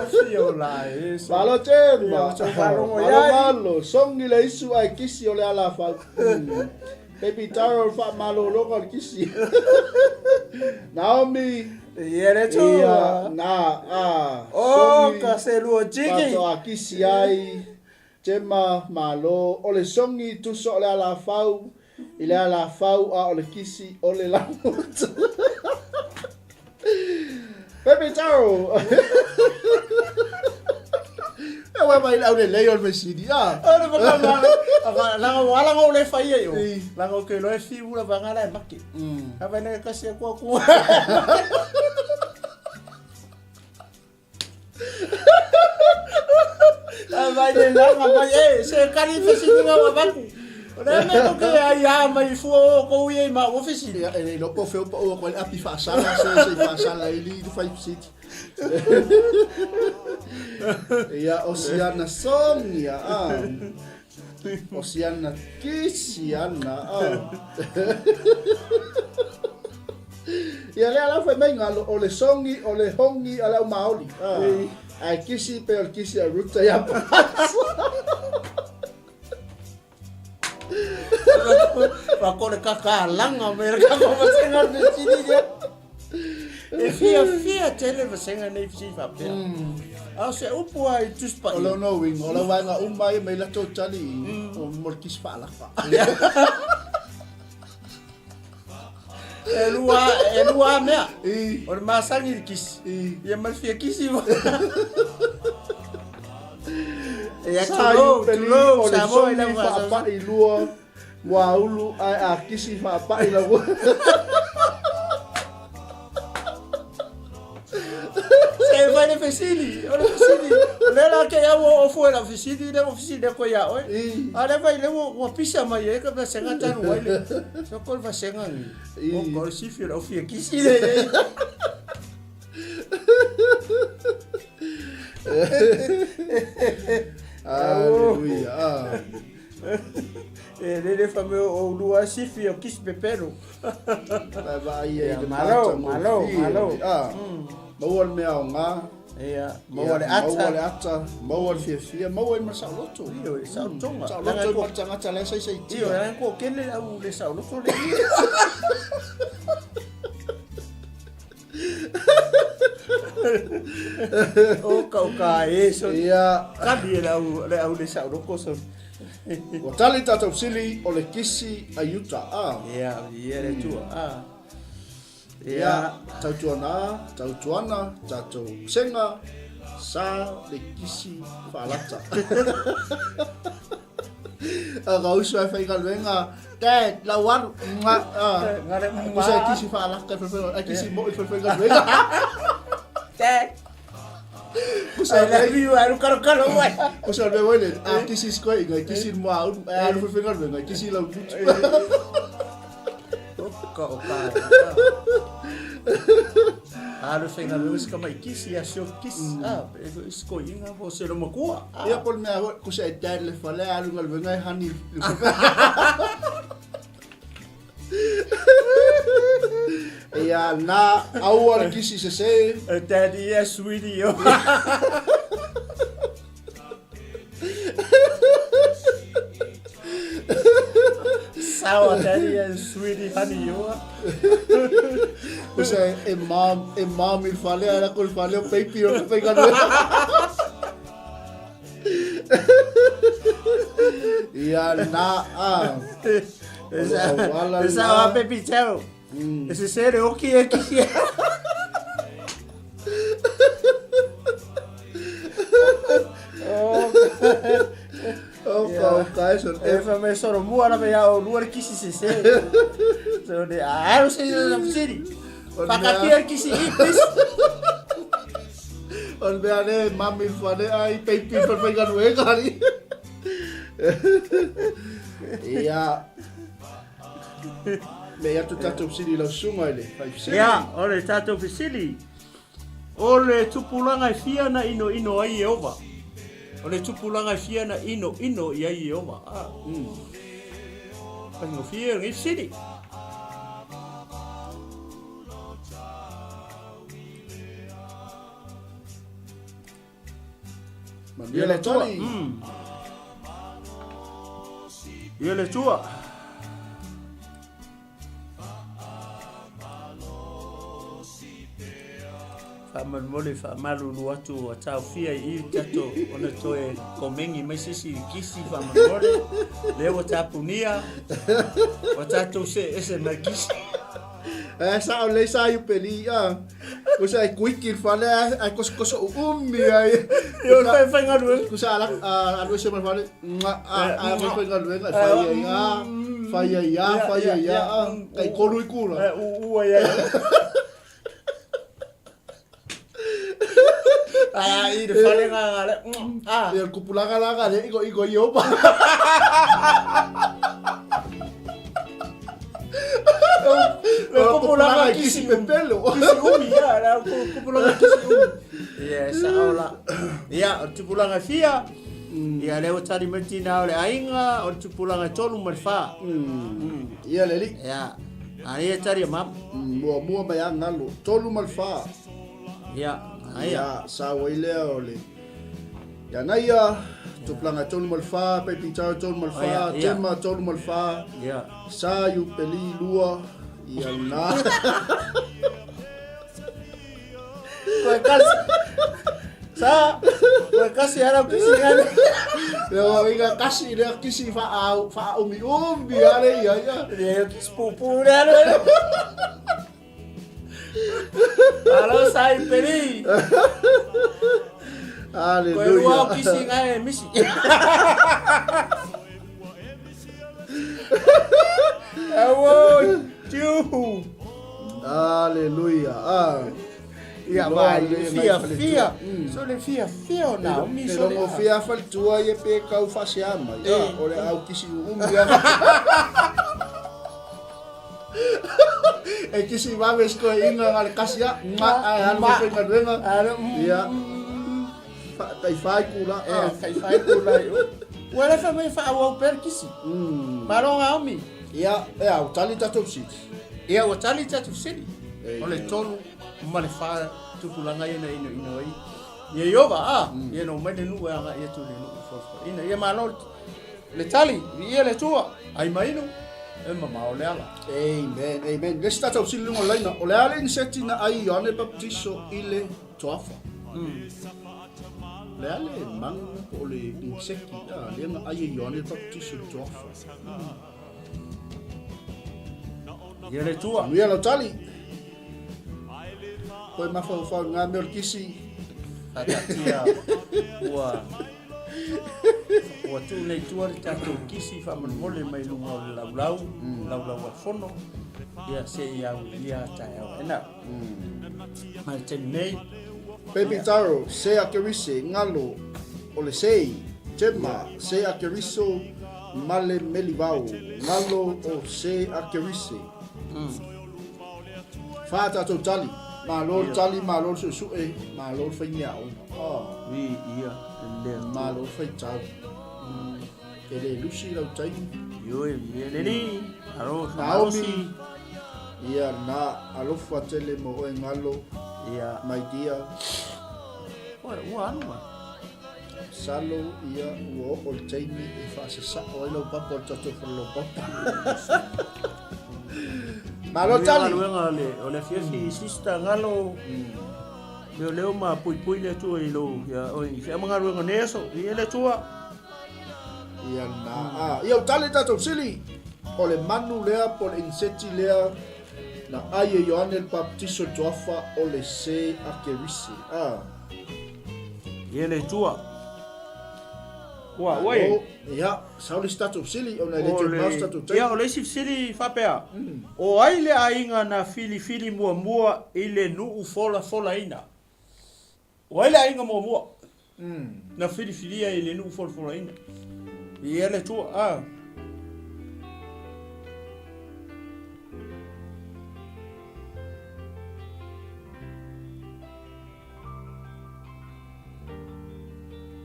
Fio la eso. Malo tema. Malo Malo songi le isu ai kisi ole ala fau. Baby Taro fa malo local kisi. Naomi Ia tu. na Oh, kaselu jiki. Pato akisi ai tema malo ole songi tu so ole ala fau ile ala fau a ole kisi ole la. Baby Taro. Ewa mai la ole leo me sidi ah. Ora baka la wala ngo le fai yo. La ngo ke lo e fi ula banga la maki. Aba ne ka se ko ku. Aba ne la ma se kali fe si ngo ba ku. Ora me ko ke ya mai fu ko ye ma ofisi. E lo po feo po ko api fa sala se fa sala ili du fai sit. Ia Oceana Songia Oceana Kisiana Ia le ala fa mai ngalo ole songi ole hongi ala maoli ai kisi pe ol kisi a ruta ya pa ko le kakalanga mereka ko masenga de sini dia. E fia tele vasenga nei fisi fa pe. Au se upu ai tuspa. Olo no wing ola wanga umai mai la to tali o morkis fa la fa. Elua mea. O masangi kis. Ia mal fia kisi. Ya tulo samo ila fa ilua wa ulu ai a kisi fa pa ila le fesili. Le la ke ya wo fu la fesili de ko ya oi. Ada vai le wo pisa mai e ka senga tanu wai le. So ko va senga ni. O ko si fi o fi kisi le. Aleluia. Le fameux o lua si fi o kisi pepero. Vai Malo. Mau al mea o ngā. Ia, mau le ata. Mau al fia. Mau al masau loto. Io, sao tonga. Masau loto ma tangata le sai Io, tia. ko kele au le sao loto le. O ka eso. Ia. Kadi le au le sao loto so. O tali tatou sili o le kisi a yuta a. Ia, le tua. Ia, tautuana, tatou senga, sa le kisi whaalata. Ka usu ai whainga luenga, Dad, lau anu, kusa e kisi whaalata, ai kisi mo i whainga luenga. Dad. I love you, aru karo wai. Kusa me wale, a kisi skoi, ngai kisi mo au, aru whainga luenga, kisi lau tutu. Aru whainga lewis ka mai kisi a sio kisi. Ego isko inga po se roma kua. Ia pol mea kusa e dad le whale aru ngal wenga e hani. Ia na au al kisi se. Daddy, yes, sweetie. Sour daddy and sweetie honey, you are. Kusa e mom il fale ara kol fale o baby o pega no. Ia na Esa wa baby tell. Ese ser o que é que é. Eso me soro muara me ya o luar kisi se. So de eu sei da city. Pakatia kisi ipis. On beane mami fane ai baby per pega no e kali. Ia. Me ya tu tatou sili la sunga ile. Ya, ole tatou fisili. Ole tupulanga fia na ino ai ova. Ole tupulanga fia na ino i ai ova. Pango fia ngi fisili. Ia tua. Ia le tua. Mole malu watu watau fia I tato ona toe komengi mai sisi kisi mole le watapunia watato se ese magisi sa le sa yu peli kusa ai kuikir fale ai kos ai yo fa ngalu kusa ala alu se mal fale fa ngalu fa ya kai kolu ikula ya I de fale ngale ya kupulanga laga le iko yopa kupulanga kisi pepelo kisi umi ya kupulanga kisi umi ya saola ya kupulanga fia ya leo tadi metina ole ainga o kupulanga tolu marfa ya leli ya ani tadi mam mua bayang ngalo tolu malfa ya Ia sa waile ole. Ya naya tu planga tolu malfa, pe pinchar tolu malfa, tema tolu malfa. Ya. Sa yu peli lua ia na. Kau kasih harap kisi kan. Ya inga kasih dia kisi fa umi ale ya. Dia sepupu dia. Halo saya peri. Aleluya. Kau kisi ngai misi. Awo, ju. Aleluya. Ia vai fia. So le fia o na mi so le fia fal tua e pe kau fasiama. Ia o le au kisi umia. E kisi waves ko inga ngale kasia ma anu pe ngadenga. Ia. Tai fai kula. Tai fai kula. Wala fa me fa au per kisi. Maronga omi. Ia au tali tatu siti. Ia o tali tatu siti. Ole tonu ma le fa tukulanga ina ai. Ia yoba ia no mai nu nga ia tu le nu fo. Ina ia malo le tali ia le tua. Ai mai no. E mama o le ala. Amen. Le sta tau sili ngo laina. O le ala inseti na ai Ioane Baptiso ile toafa. Le ala manga o le inseti le nga ai Ioane Baptiso toafa. Ia le tua. Ia lo tali. Koe mawhau ngā mea kisi. Atatia. Ua tu nei tua le tatou kisi whamanmole mai lunga o le laulau a whono. Ia se iau ia tae au ena. Mai tenu nei. Pepe Taro, se a kerise ngalo o le sei. Tema, se a keriso male melivau. Ngalo o se a kerise. Wha tatou tali. Malor tali, malor susu'e, malor whainiao. Ia. Malor whaitau. E le lusi lau taimi. Ioe, le ni. Naomi. Ia na alofa tele mo oe ngalo. Ia. Mai dia. Ua anu ma. Salo ia ua o le taimi e whaasasa o ilo papa o tato whalo papa. Malo tali. O le fiafi sista ngalo. Leo ma pui le tua i lo. Ia oi, fia mga ruenga neso. Ia le tua. Ia na. Ia o tali tato sili. O le manu lea po le inseti lea. Na aie Ioane Baptiso toafa o le se a kerisi. Ia le tua. Wai. Ia, sauli stato sili o na le te master to take. Ia o le sili whapea. O aile ainga na fili mua ile nuu fola ina. O aile ainga mua. Na fili ile nuu fola ina. Ia le tua.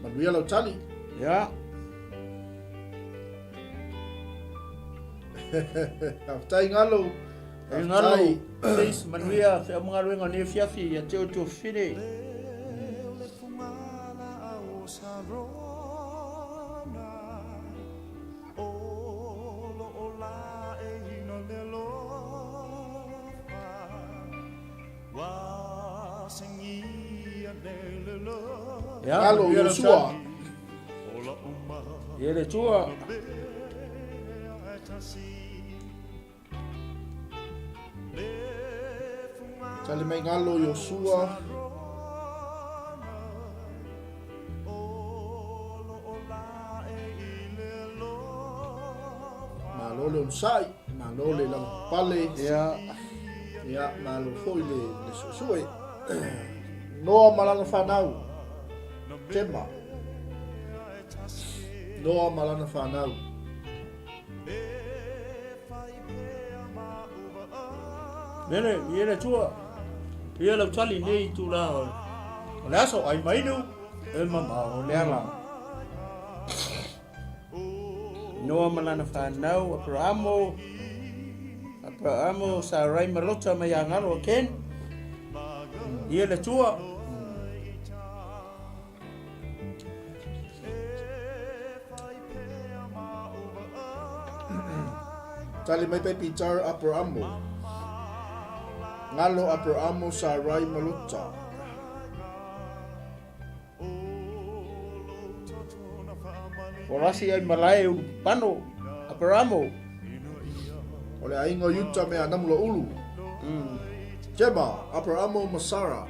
Manuia lau tali. Ja. Aftai ngalo. Ngalo. Please manuia fe mga ruenga ne fiafi ya teo to fine. Ngalo Yosua. Ia le tua. Tali mai ngalo Yosua. Malole unsai, malole lang pale. Ya, malo foi le susue. Noa malana whanau. Tema. Noa malana whanau. Mene, ia le tua. Ia lau tali nei tu la. O le aso ai mainu. E mama o le ala. Noa malana whanau. Abrahamo sa rai malota mai angaro ken. Ia le tua. Tali mai pe Peter Abrahamo. Ngalo Abrahamo sa rai malota. Orasi ai malai pano Abrahamo. Ole aingo yuta me anamulo ulu. Jeba Abrahamo Masara.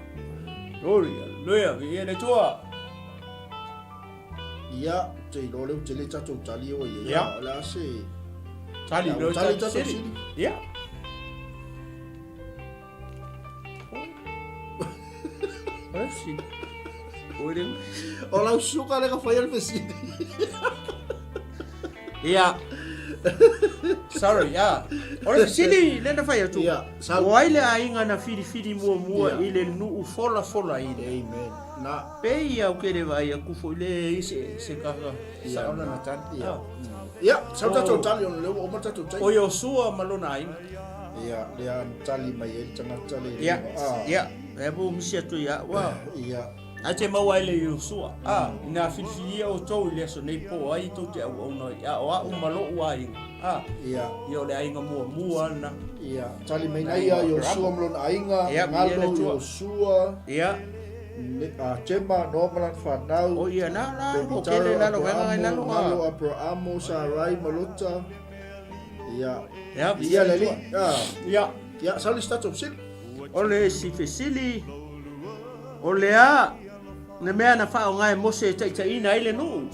Gloria, loya, ia le tua. Ia te lole te le tatou tali o ia. La se. Tali lo tali tatou tatou sili. sili. Ia. Oi. O lau suka le ka fai al fesili. Ia. Sorry, ya. Ora sili le na fai tu. Ia, Wai le ainga na firi mua ile nu fola ile. Amen. Na Pe ia o kere vai a kufo ile se kaka. Sa ona na tan. ia, sau tatou tali ona leo o mata tatou tai. O yo sua malona ainga. Ia, le tali mai e tanga tali. Ia. E bo misia tu ia. Wa. Ia. Ate maua ile Yosua. Ina fifilia o tau ile so nei po ai to te au no ya o a malo ai. Ia. Yo le ainga mua na. Ia. Tali mai nai ia Yosua mlon ainga. Ngalo Yosua. Ia. Chema no malan fanau. O ia na o kele na lo venga na lo. Ngalo Abraham Sarai malota. Ia. Ia. Ia leli. Ia. Ia, sali start of sin. Ole si fesili. Ole a ne mea na whao ngai mose ina ile nu.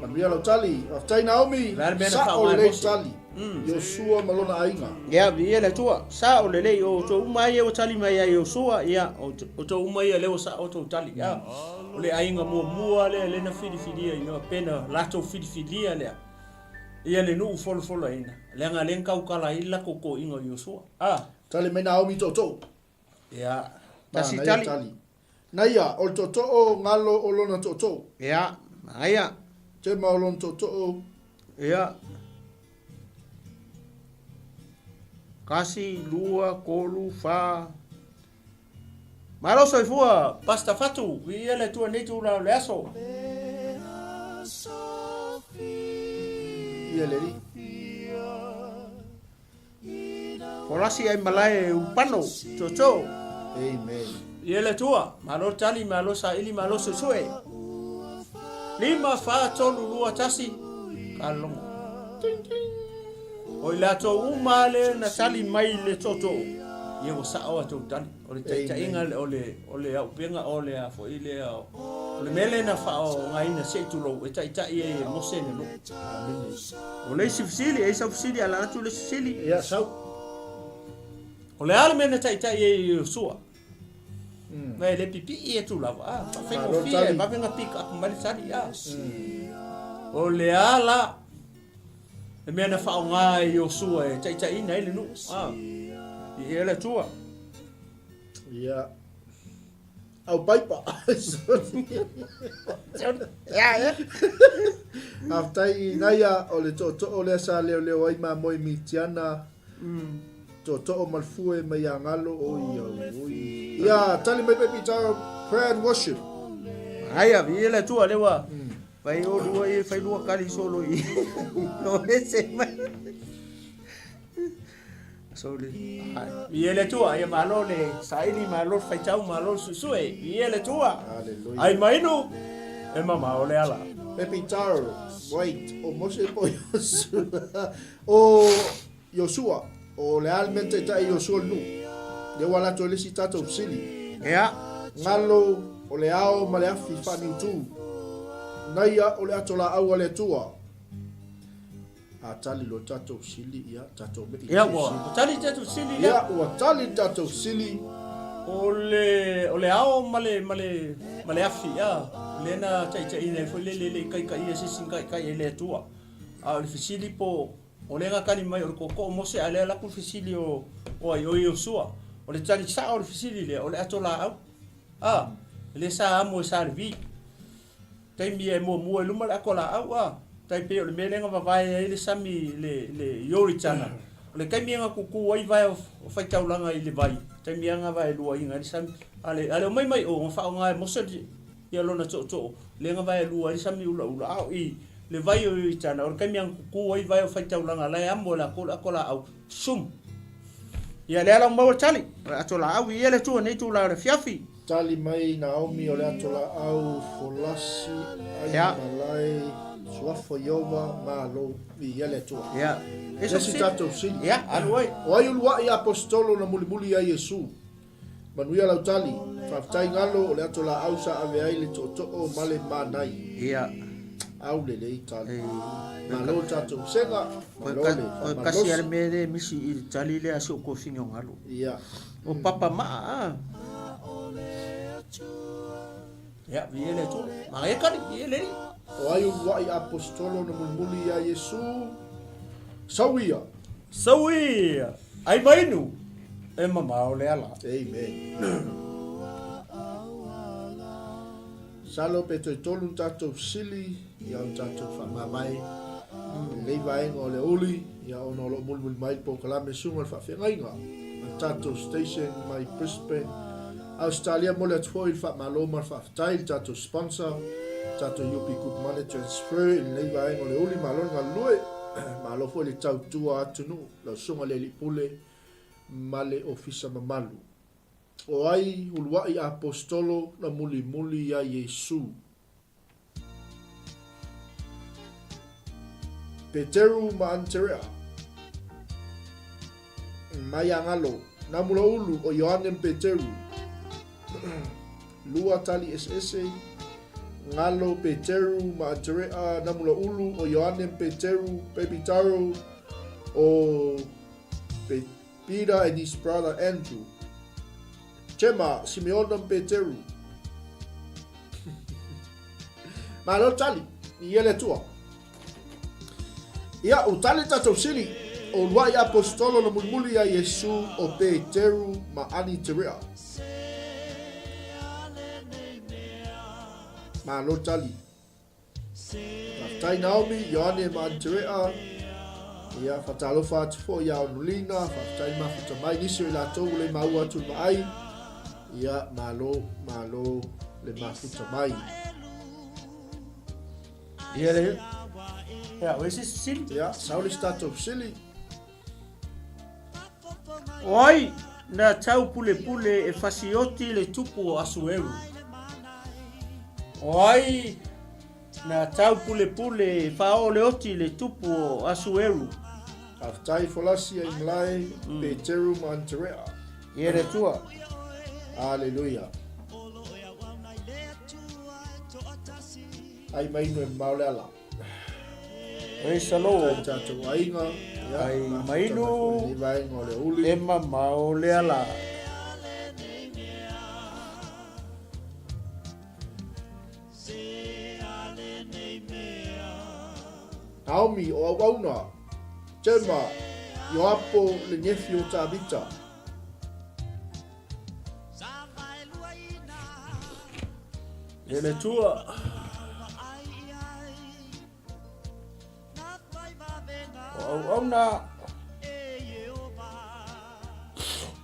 Manuia lo tali, aftai Naomi, sa o le tali. Yosua malona ainga. Ia, ia le tua. Sa o le lei o to umai o tali mai ai Yosua, ia o to umai le o sa o to tali. Ia. O le ainga mua le na fidifidia ina pena lato fidifidia le. Ia le nu folo ina. Le nga len kaukala ila koko ingo Yosua. Tali mai Naomi toto. Ia. Tasi tali. Naia, o toto o ngalo o lona toto. Ia, aia. Te maolon toto o. Ia. Kasi, lua, kolu, fa. Malo soifua, pasta fatu. Ia le tua netu la le aso. Ia le ri. Kolasi ai malai upano, toto. Amen. Ia le tua, malo tali, malo saili, malo susue. 5 fa tolu lua tasi. Kalong. O la to umale na tali mai le toto. Ia o sa o to tali. O le taita inga ole au penga ole a fo ile a. O le mele na fa o ngai na se tulo e taita e mose ne no. O le sifsili e sifsili ala tu le sifsili. Ia sau. O le ale mena taita e sua. Vai le pipi e tu lava. Fa fengo fie, va venga pick up mai tali a. O le ala e mena fa o ngai o sua e taita ina ile no. Ia le tua. Ia. Au paipa. Ia. Aftai naia o le toto o le sa leo ai ma moi mitiana. Toto o malfue mai angalo o ia. Ia, tali mai pepi taro prayer and worship. Aia, ia le tua lewa. Vai o dua e fai lua kali solo i. No ese mai. Sole. Ia le tua, ia malo le saili malo fai tau malo susue. Ia le tua. Hallelujah. Ai mai no. E mama o le ala. Pepi taro. Wait, o mose po Yosua. O Yosua. O le almente tai Yosua nu. Le wala to le sitato sili. Ia. Ngalo o le ao ma le afi fani tu. Naia o le atola au le tua. A tali lo tato sili ia tato me. Ia wa. Tali tato sili ia. Ia o tali tato sili. Ole ao male afi ia. Lena tai ina fo le kai ia sisin kai le tua. A le fisili po o le kali mai o ko mose ale la ku fisili o ai o Yosua. O le tali sa o le fisili le o le atola au. Le sa amo sa le vi. Tai mi e mo luma la kola au tai pe o le melenga vai le sami le yori chana. O le kai mianga kuku ai vai o fai taulanga i le vai. Tai mianga vai lua inga le sami ale mai o fa nga mo se ia lona to le nga vai lua le sami ula au i le vai o i chana o kai mianga kuku ai vai o fai taulanga la amo la kola au sum. Ia le ala mo tali atola au ia le tu nei tu la fiafi. Tali mai Naomi o le atola au folasi ai malai suafo Yova malo i ele tua. Ia. Ese tato sili. Ia, aluai. O ai ulua i apostolo na mulimuli a Yesu. Manuia lau tali. Faftai ngalo o le atola au sa ave ai le to'o male manai. Ia. Au le lei tali. Malo tato senga. Malo le. Kasi al mele misi i tali le aso ko fingo ngalo. Ia. O papa ma. Ya, viele tu. Mai kali viele. O ai wai apostolo na mulmuli ya Yesu. Sawia. Sawi. Ai mainu. E mama o le ala. Amen. Salo pe toi tolu tatou sili ia o tatou whamamai. Lei vaenga o le uli ia ono lo mulmuli mai po kalame sunga whawhengainga. Tatou station mai Brisbane. Australia mo le atfoi whamalo whawhatail tatou sponsor. Tatou yupi good money transfer in lei vaenga o le uli malon ngā lue. Malo fo le tau tua atunu. Lau sunga le lipule male ofisa mamalu. O ai uluai apostolo na muli ya Yesu. Peteru maanterea. Mayangalo. Namula ulu o Yohanem Peteru. Lua tali SS. Ngalo Peteru maanterea. Namula ulu o Yohanem Peteru. Pepitaro. O Peter and his brother Andrew. Chema, Simeonam Peteru. Malo tali, iele tua. Ia utali tatou sili, o luai apostolo na mulmuli ya Yesu o Peteru ma ani terea. Malo tali. Naftai Naomi, Yohane ma ani terea. Ia fatalofa tifo ia onulina, fatai mafuta mai nisi o la tau le maua tu mai. Ia malo le mafuta mai. Ia le. Ya, wesi sili. Ia, sauli stato sili. Oi, na tau pule e fasioti le tupu o asueru. Oi, na tau pule e fao le oti le tupu o asueru. Aftai folasi ai mlai Peteru manterea. Ia le tua. Hallelujah. Ai mainu e mauleala. Praise the Lord. Tatou ainga. Ai mainu. Ni vaenga o le uli. E mama o le ala. Naomi o awauna. Chema. Yoapo le nefi o Tabita. Ele tua. Ona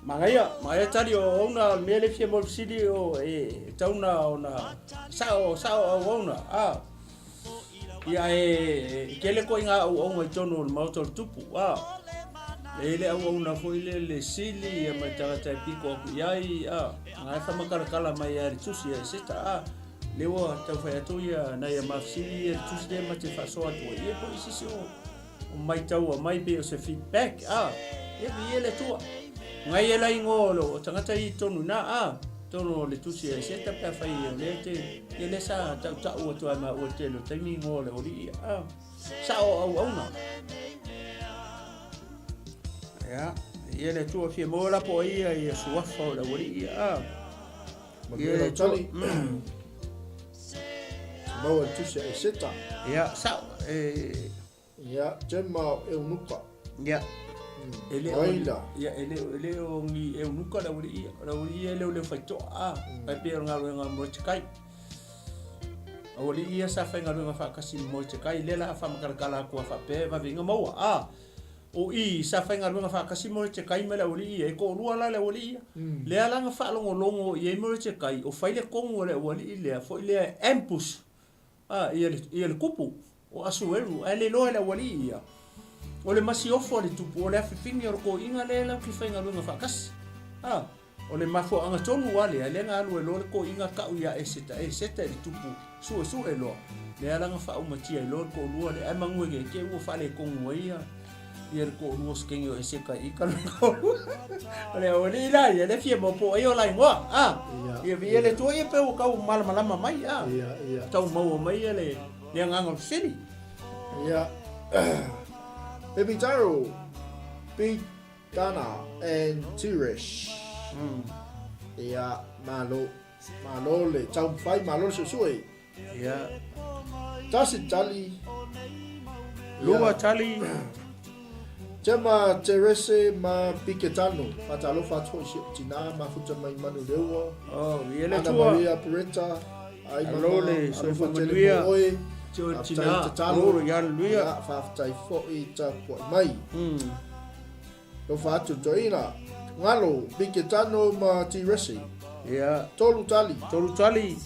Mangaya tali o ona mele fie mo sidi o tauna ona sao ona ia kele ko inga o ngo tono mo to tupu ele au ona foi le sili e matara tai piko iai ngai fa makala mai ari tusi e seta lewa tau fa atu ia na ia mafsili e tusi de mate fa so atu e po isi o mai tau mai be o se feedback e ele tua ngai ela ingolo o tangata I tonu na tono le tusi e seta pa fa ia le te ele sa tau atu ma o te lo tami ngole o ri sa o ona ya ele tua fie mola po ia e suafa o ri Ele tali. Mau tusi e seta. ya sa Ya, Chema e unuka. ya ele Oila. ya ele o ngi e unuka la uri ele le faito ai pe nga mo chikai ori ia sa fa nga fa kasi mo chikai le la fa makala ko fa pe va vinga mo o I sa fa nga fa kasi mo chikai me la uri e ko rua la uri le ala nga fa longo I mo chikai o fa le kongo le uri le fo le ambush ia le kupu o asueru ele lo la uri ia o le masi ofo le tupu o le afifingi o ko inga le la ki fainga lunga fakas o le mafo anga tonu wale ale nga alu e lo ko inga ka uia e seta le tupu su e lo le ala nga fa umatia e lo ko lua le ai mangue ke u fa le kongo ia ia ko lu skengi o e seka I ka lo le o le ila ia le fie mo po e o lai ngoa ia vi ele to e pe o ka malama mai Ia. tau mau mai ele le nganga sili Ia. Pepitaro, Pitana and Tirish. Ia malo malo le tau fai malo se sue Ia. tasi tali Lua tali. Tema Terese ma Piketano fatalo fatho tina ma futa mai manu lewa Oh, ia le Ana tua. Maria Peretta ai Alole, so Manuia. Tio tina. Oro ia luia. ya faaftai fo'i ta ko mai lo fatu joina ngalo Piketano ma Terese Ia. tolu tali Tolu tali.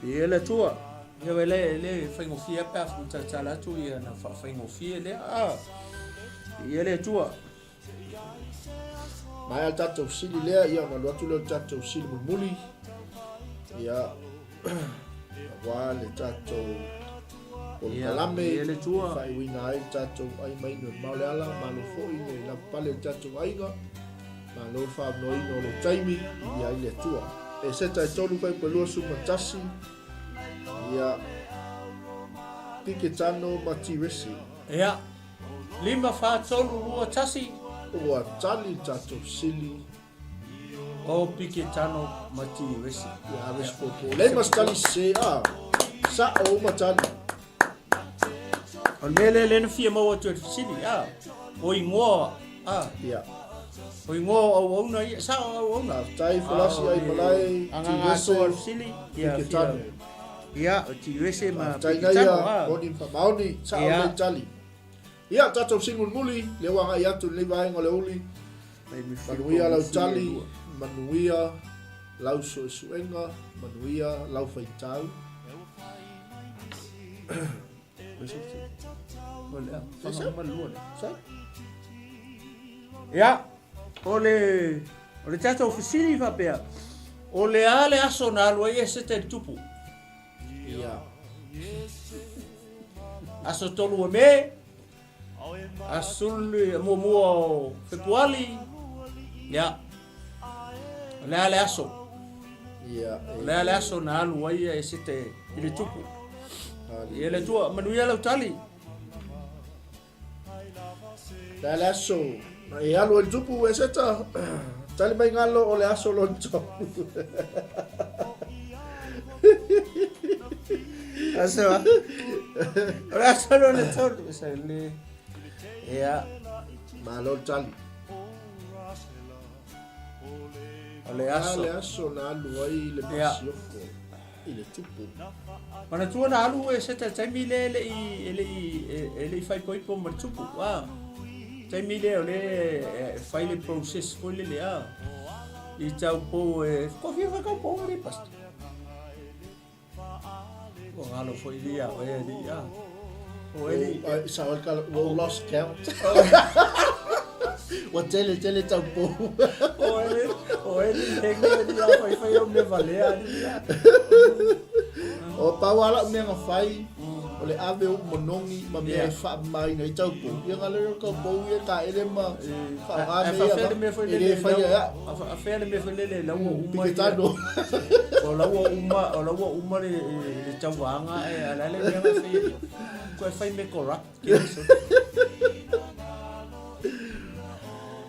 Ia le tua. Ia le whaingofia pa futa tala tu ia na whaingofia le. Ia le tua. mai al tatou sili lea ia ma loatu le tatou sili mulmuli ia wa le tatou o le Ia kalame le tua. fai wina ai tatou ai mai no maule ala ma lo fo'i le la pale tatou aiga ma lo fa no ino lo taimi ia i le tua e seta e tolu fai pelua suma tasi ia Piketano ma Terese Ia. Lima whātolu lua tasi. ua tali tatou sili O Piketano mati wesi. ia aves popo le mas tali se a sa o ma tali O le na fia maua tu sini. O ingoa. ia O ingoa au au na ia. Sa au au na. na tai fulasi ai malai Anga Terese ngā sili. Ia. Piketano Ia. O ti wesi ma tai na Piketano. ia oni fa maoni sa o Ia. le tali ia tatou singul muli le wanga ia tu le vai ngole uli manuia lau tali manuia lau so suenga manuia lau faitau sa Ia. O le tata ofisini fa pea. O le ale aso na alua ia se te tupu. ia Aso tolu me. Asul mua Februari. Ya. Le ale aso. ia Le ale aso na alua ia se te ile tupu. Ia le tua manuia lau tali. Tale aso e alo el tupu e seta tali mai ngalo o le aso lonto Aso. Ora solo le torto se le. Ya. malo tali Le aso. ale aso na alu ai le Ia. pasiofo i le tupu Mana tua na alu e se te taimi le fai poi po ma tupu. Taimi le o le fai le process ko le a. I tau po e ko fi fa ka po ri pas. O ngalo foi dia o e dia. O e di. sa wal kala we lost count wa tele tau po O e di tengo dia fai o me vale a dia. o pawala me nga fai o le ave o monongi ma me fa mai nei tau po ia ngale ko po ia ka ele ma fa A ave fa me foi ele le fai ya a fa me foi le la Piketano o laua uma le tauanga e ala le mea fai ko fai me corrupt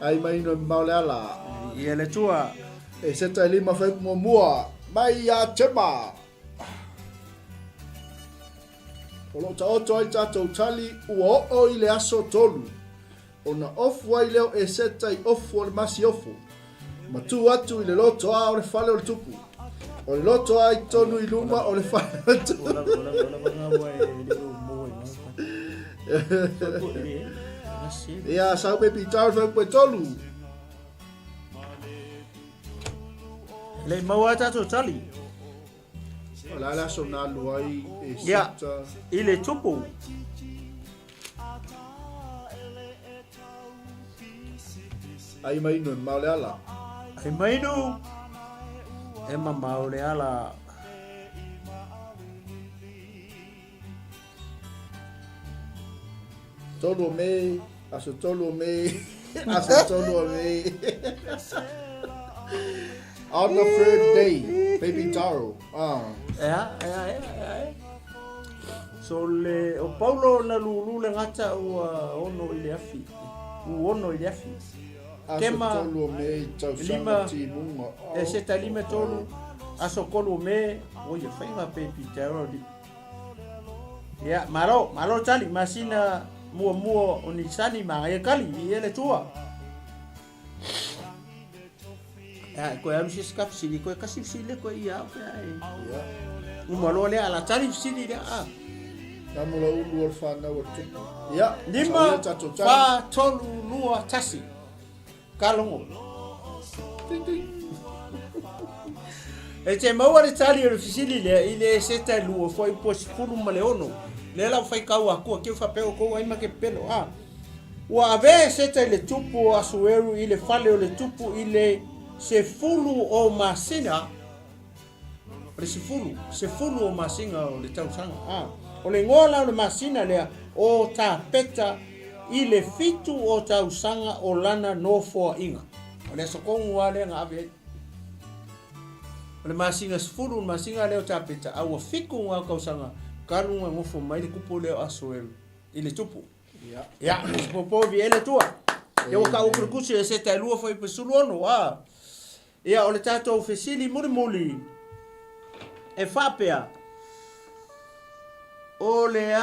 ai mai no maule ala ia le tua e se tai lima fai mua mai a chema o lo ta oto ai tatou tali ua o i le aso tolu ona ofu ai leo e se tai ofu o le masi ofu ma tu atu i le loto a o le fale o le tupu o le loto ai tonu i luma o le fale o le tupu ola mo e le mo e ia sau pe pitau fai pe tolu le mau ata to tali o la la so na luai e Ia. seta i le tupu ai mai no maule ala ai mai no e mamau le ala tolu me aso tolu me aso tolu me on the third day baby taro so le o Paulo na lulu le ngata o ono i le afi u ono i le afi Kema, aso tolu o me tau lima, sanga ti munga. se ta lima tolu, aso kolu me, o ia whainga pe pitero di. Ia, malo tali, masina mua o nisani maa e kali, i ele tua. Ia, koe alu si skap sili, koe kasi sili koe ia, koe ai. Ia. Umalo le ala tali sili le, Namula ulu o whanau o tupu. Ia. Lima, wha tolu lua tasi. Kalongo. E te maua le tali o le fisili lea i le seta lua foi po sikulu ma le ono. Le la fai kau akua ke whapeo kou aima ke pelo. Ua ave seta i le tupu o asueru i le fale o le tupu i le se fulu o masina. Le se fulu o masinga o le tausanga. O le ngola o le masina lea o ta peta i le fitu o tausanga o lana nofoa inga. O le sokongu wale nga ave. O le masinga sifuru, masinga leo ta peta awa fiku ngā kausanga karunga ngofo mai le kupo leo asoelu i le tupu. Ya, popovi ele tua. Ia waka ukurukusi e se tai lua fai pesulu ono. Ia o le tatou fesili muli e whapea. O le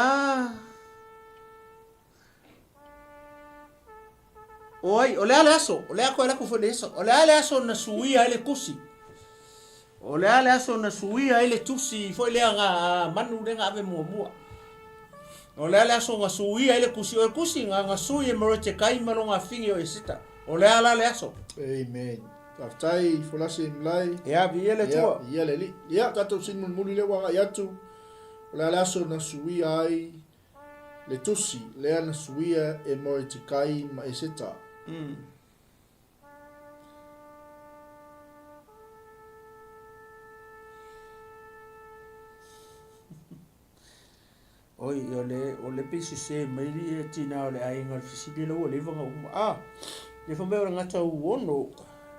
Oi, o le ale aso, o le ako ele kufo eso. O le ale aso na suia ele kusi. O le ale aso na suia ele tusi foi le nga manu le nga ave mua. O le ale aso nga suia ele kusi o kusi nga sui e morote kai malo nga fingi o esita. O le ale aso. Amen. Taftai fulasi mlai. Ya vi ele tua. Ya le li. Ya tatou sin muli le wa yatu. O le ale aso na suia ai le tusi le na suia e morote kai ma esita. Oi, o le pisi se mairi e tina o le ainga fisili lo le vanga uma. Le fa mea ngata uono.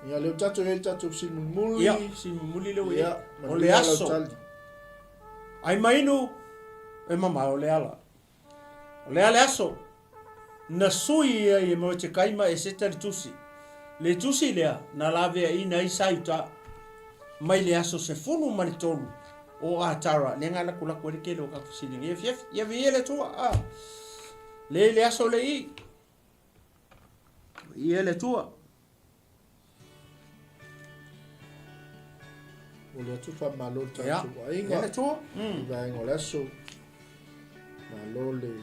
Ia le tato e tato sinumuli. Ia, sinumuli lo ia. O le aso. Ai mainu e mama o le ala. O le ala aso. Na sui e mo te kaima e seta le tusi. Le tusi lea na lave ai na isaita. Mai le aso se fulu mani tolu. O atara le ngala kula ko le kelo ka fisili. Ia vi ele tua. Le aso le i. Ia le tua. O le tufa malo tatu ainga. Ia le tua. Vai ngolaso. Malo le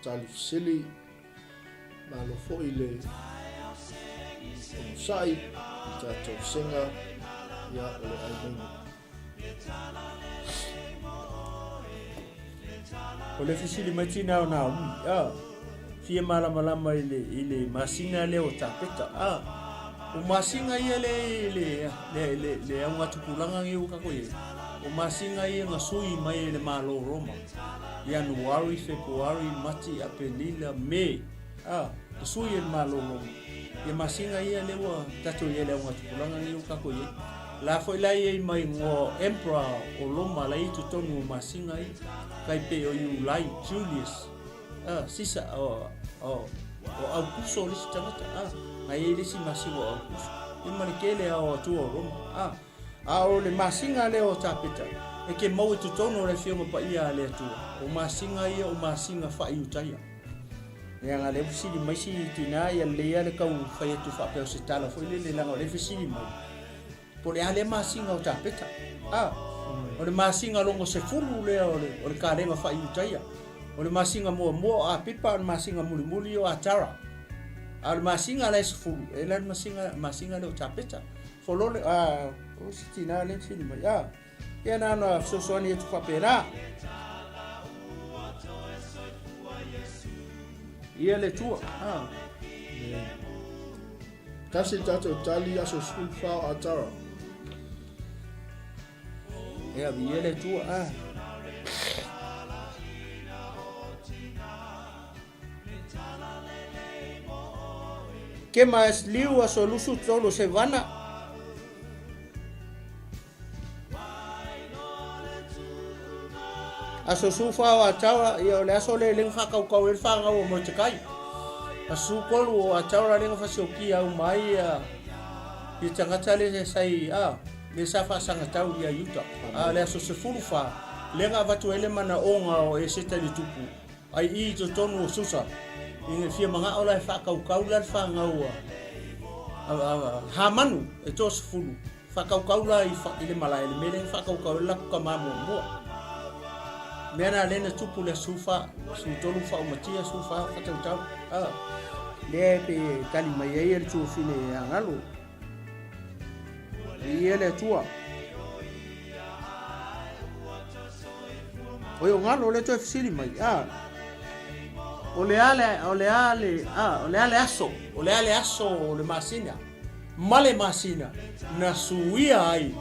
tali fisili. Malo fo ile. Sai tatu singa. Ya ole aimenga. O le fisili matina o na fia malama ile masinga le o tapeta o masinga ia le anga tupulanga ngi uka ko ye o masinga ia nga sui mai le malo Roma Januari Februari Mati Aprilila Mei sui le malo Roma ia masinga ia le wa tato ia le anga tupulanga ngi uka ko ye la foi la ia mai ngo emperor o Roma la itu tonu masinga ia kai pe o Iulai Julius sisa Augusto lisi tangata ai lisi masinga Augusto imani kele o tu o Roma o le masinga le o tapeta e ke mau tu tono le fio pa ia le tu o masinga ia o masinga fa iutaia ia ngale fisili mai si tina ia le kau fa tu fa pe o sitala foi le langa le fisili mai po le ale masinga o tapeta o le masinga longo se fulu le o le karenga fa iutaia o le masinga mo pipa o le masinga muli o atara o le masinga le se fulu e le masinga le o tapeta folole o sitina le fili mai ia na sosoni e tu fa pera ia le tua tasi tato tali aso school fa atara ia vi le tua que mais liu a solusu tolo se vana a sosufa o atawa ia o le aso le lenga kau el fanga o mo te kai Pasukolu o ataura lenga fasioki au mai I tangata le sai le safa sanga tau ia yuta le aso se fulufa lenga watu ele mana onga o e seta le tupu ai I to tonu o susa inge fia manga ola fa kau la fa ngaua ha manu e to se fulu fa kau la I fa ile mala ele mele fa kau la ka mamo mo mena le tupu le sufa su tolu fa o matia sufa fa tau le pe kali mai e le tu fine ngalo Iele tua. Oyo ngalo le toi fisili mai. Ole ale aso le masina. Male masina na suia ai.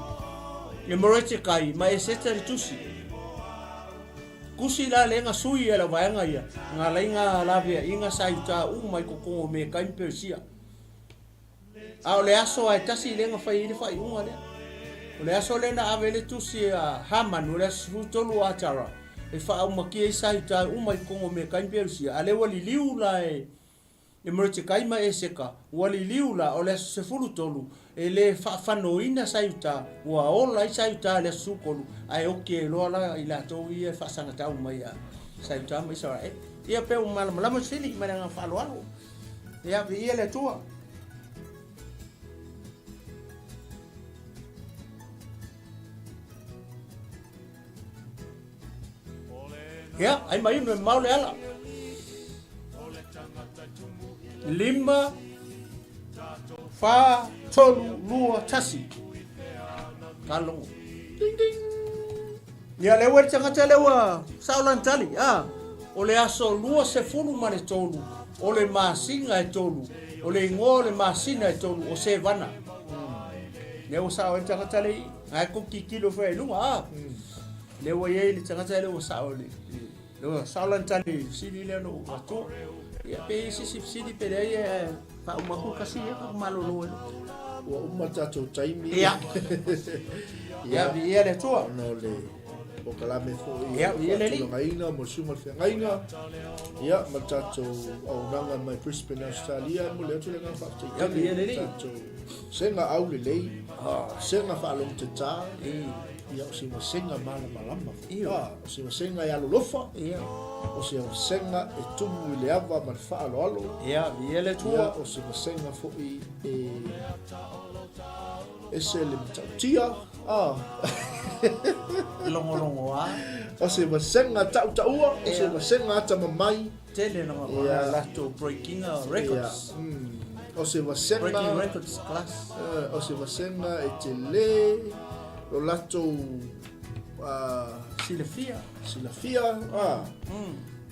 Le morete kai mai seta tusi. Kusi la lenga sui la vaenga ia. Nga lenga lavia inga saita mai kokongo me kai persia. Ole aso ai tasi lenga fai unga le. Ole aso le na avele tusi haman ole su tolu atara. E fa au makia sai ta mai kongo me kai persia. Ale wali liu la e merche kai ma eseka. Wali liu la ole se fulu tolu. Ele fa noina sai ta wa ola sai ta le su kolu. Ai oke lo la ila to ia fa sanga ta mai sai ta mai sa ia pe mal mo sili ma nga fa lo alo. Ia ia le tua. Ya, ai mai no mau le ala. 5 fa tolu lua tasi. Kalong. Ding ding. Ya le wer tanga tele wa saulan tali. Ole aso lua se fulu mane tolu. Ole masinga e tolu. Ole ngole masina e tolu o se vana. Le o sa tanga tali. Ai ko kilo fa lunga. Le wa ye le tanga tele o sa ole. Lo saulan tali sini le no ato. Ya pe sisi pe le pa uma ku kasi ko malolo. Wa umma tato taimi. Ya. Ya vi ele tua. No le o kalame fo. Ya vi ele li. Ngaina mo suma fe ngaina. Ya matato au nanga mai Brisbane Australia mo le tule nga fa. Ya vi ele li. Senga au le lei. Senga fa long te ta. Ia o se senga malama. Ia o se senga ya lolofa. Ia o se senga e tumu le ava mal fa alo. Ia vi ele tua. O se senga fo se le tia. Longo O se senga tau o se senga tama mai. Tele no la to breaking records. O se senga breaking records class. O se senga e tele lo lato silafia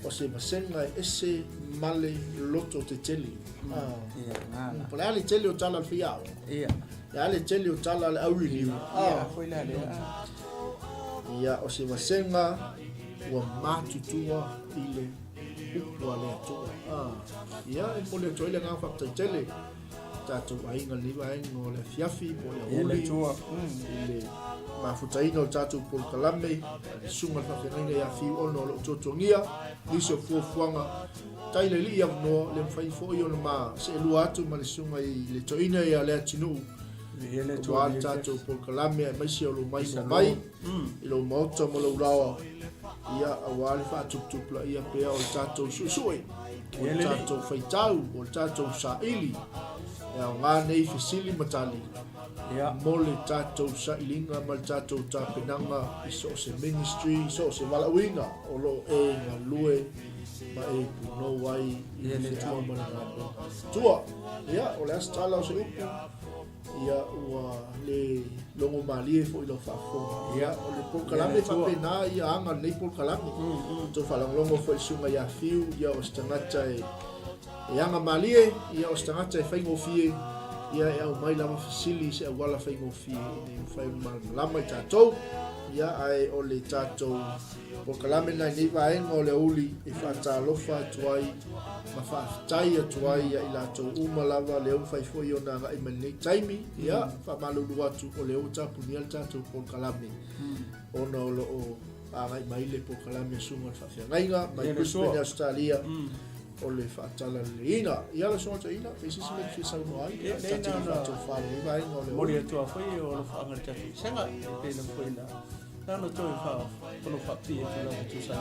o se masenga ese male loto te teli pole ale teli o tala fia ya ale teli o tala le auri foi la le ya o se masenga wa matutua ile upwa le atua ya e pole to ile nga fa teli tato ainga liva ngo le fiafi po le uli ile mafutaina o tato po kalame sunga fa fenga ya fi ono lo totongia iso fuanga taile li ya no le fai fo yo ma se lu atu ma le sunga i le toina ya le tinu ele to tato po kalame mai se lo mai ilo moto mo lo rawa ia awali fa tup la ia pe o tato susui o tato faitau o tato saili ya ngane fisili matali ya mole tato sa ilinga mal tato ta penanga iso se ministry so se walawinga o lo nga lue ma e no wai ele tua ya o la stala se upu ya wa le longo mali fo ilo fa fo ya o le por kalame fa pena ya anga le por kalame to fa longo fo sunga ya fiu ya o stangata ia nga malie ia o stangata e faingo fie ia e au mai lama fasili se wala faingo fie ni fai mal lama i tatou ia ai o le tatou o kalame na ni va en o le uli e fa ta lofa tuai ma fa tai tuai ia ila to uma lava le un fai foi ona ga i mani taimi ia fa malulu atu o le uta punia tatou o kalame ona o lo o ai mai le po kalame sunga fa fia ngai mai Brisbane Australia o le whaatala le ina. Ia la songa ina, e sisi me ki sau no ai. Tati ni whātou whāle i vai ngā le Mori atua whai o lo whaanga tatu senga e pēna whai na. Nāna toi wha kono whapti e tula o tūsa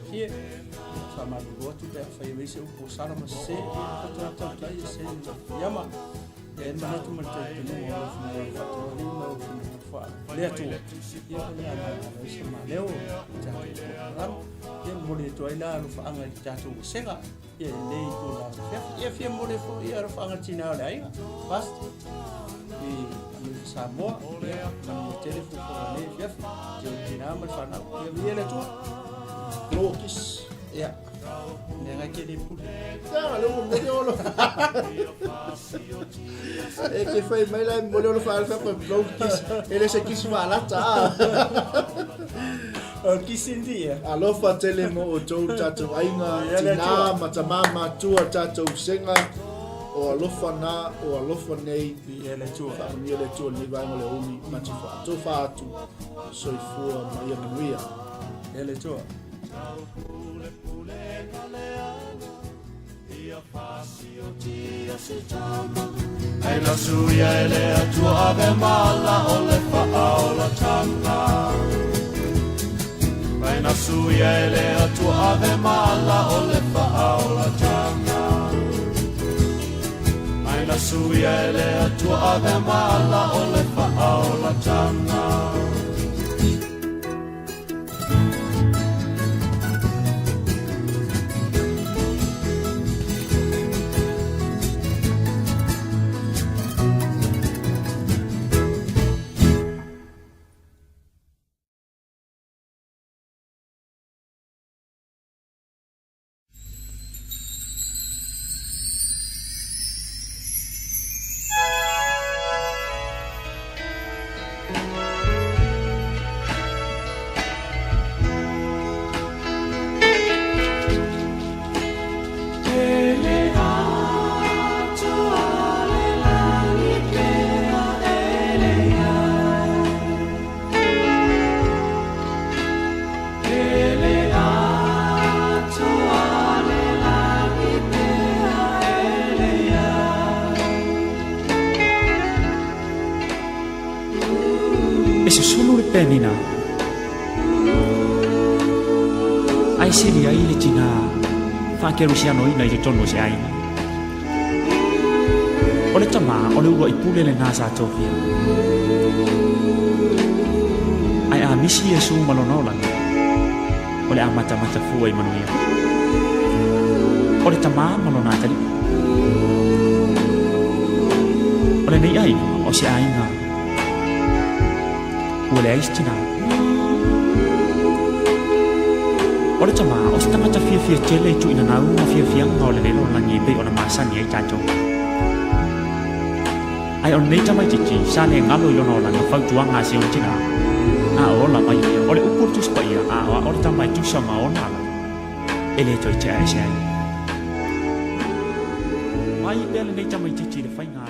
kia. Sa maru roatu pēr whai weise upo sarama se e katoa tautai e se yama. E manatu mantai tunu o lo whai whatoa ni ma o wha lea tua. Ia whai ana weise ma leo tatu ram. Ia mori atua ila lo whaanga tatu senga. Ia nei tūna whiawhi. Ia whia mori fo ia lo whaanga tina o le ainga. Basti. Samoa, ya, telefon ko ni chef, jadi nama sana, ya biar itu, Lokis. ya, nengai kiri pun. Ya, lu boleh olo. Que foi mais lá, boleh olo faz apa Lokis. Ele se quis falar tá. Kisin dia. Alo fa telemo o jou tatu ainga, tina matamama tua tatu senga. O alofa na o alofa nei Ia le tua. ia le tua ni vai le umi mati fa to fa atu soifua ma ia nuia Ia le tua. Ai la suia ele atua ave mala o le whaaola tanga. Ai la suia ele atua ave mala o le whaaola tanga. Ai la suia ele atua ave mala o le whaaola tanga. E se solo le penina ai siri ai le tina whakeru si ano ina i le tono se aina o le tama o le ua i pule le nasa atofia ai a misi e su malona o langa o le a mata fua i manuia o le tama malona atali o le nei aina o se aina ua le aistina o le tama o se tangata fia tele i tuina na uma fia ngā o le lelo langi pe o na masani ai tatou ai o nei tamai titi sa le ngalo i lona o langa whautuanga se o tina a o la mai o le upo tus pa ia a o le tamai tusanga o nala e le toi te ai se ai mai pele nei tamai titi le whainga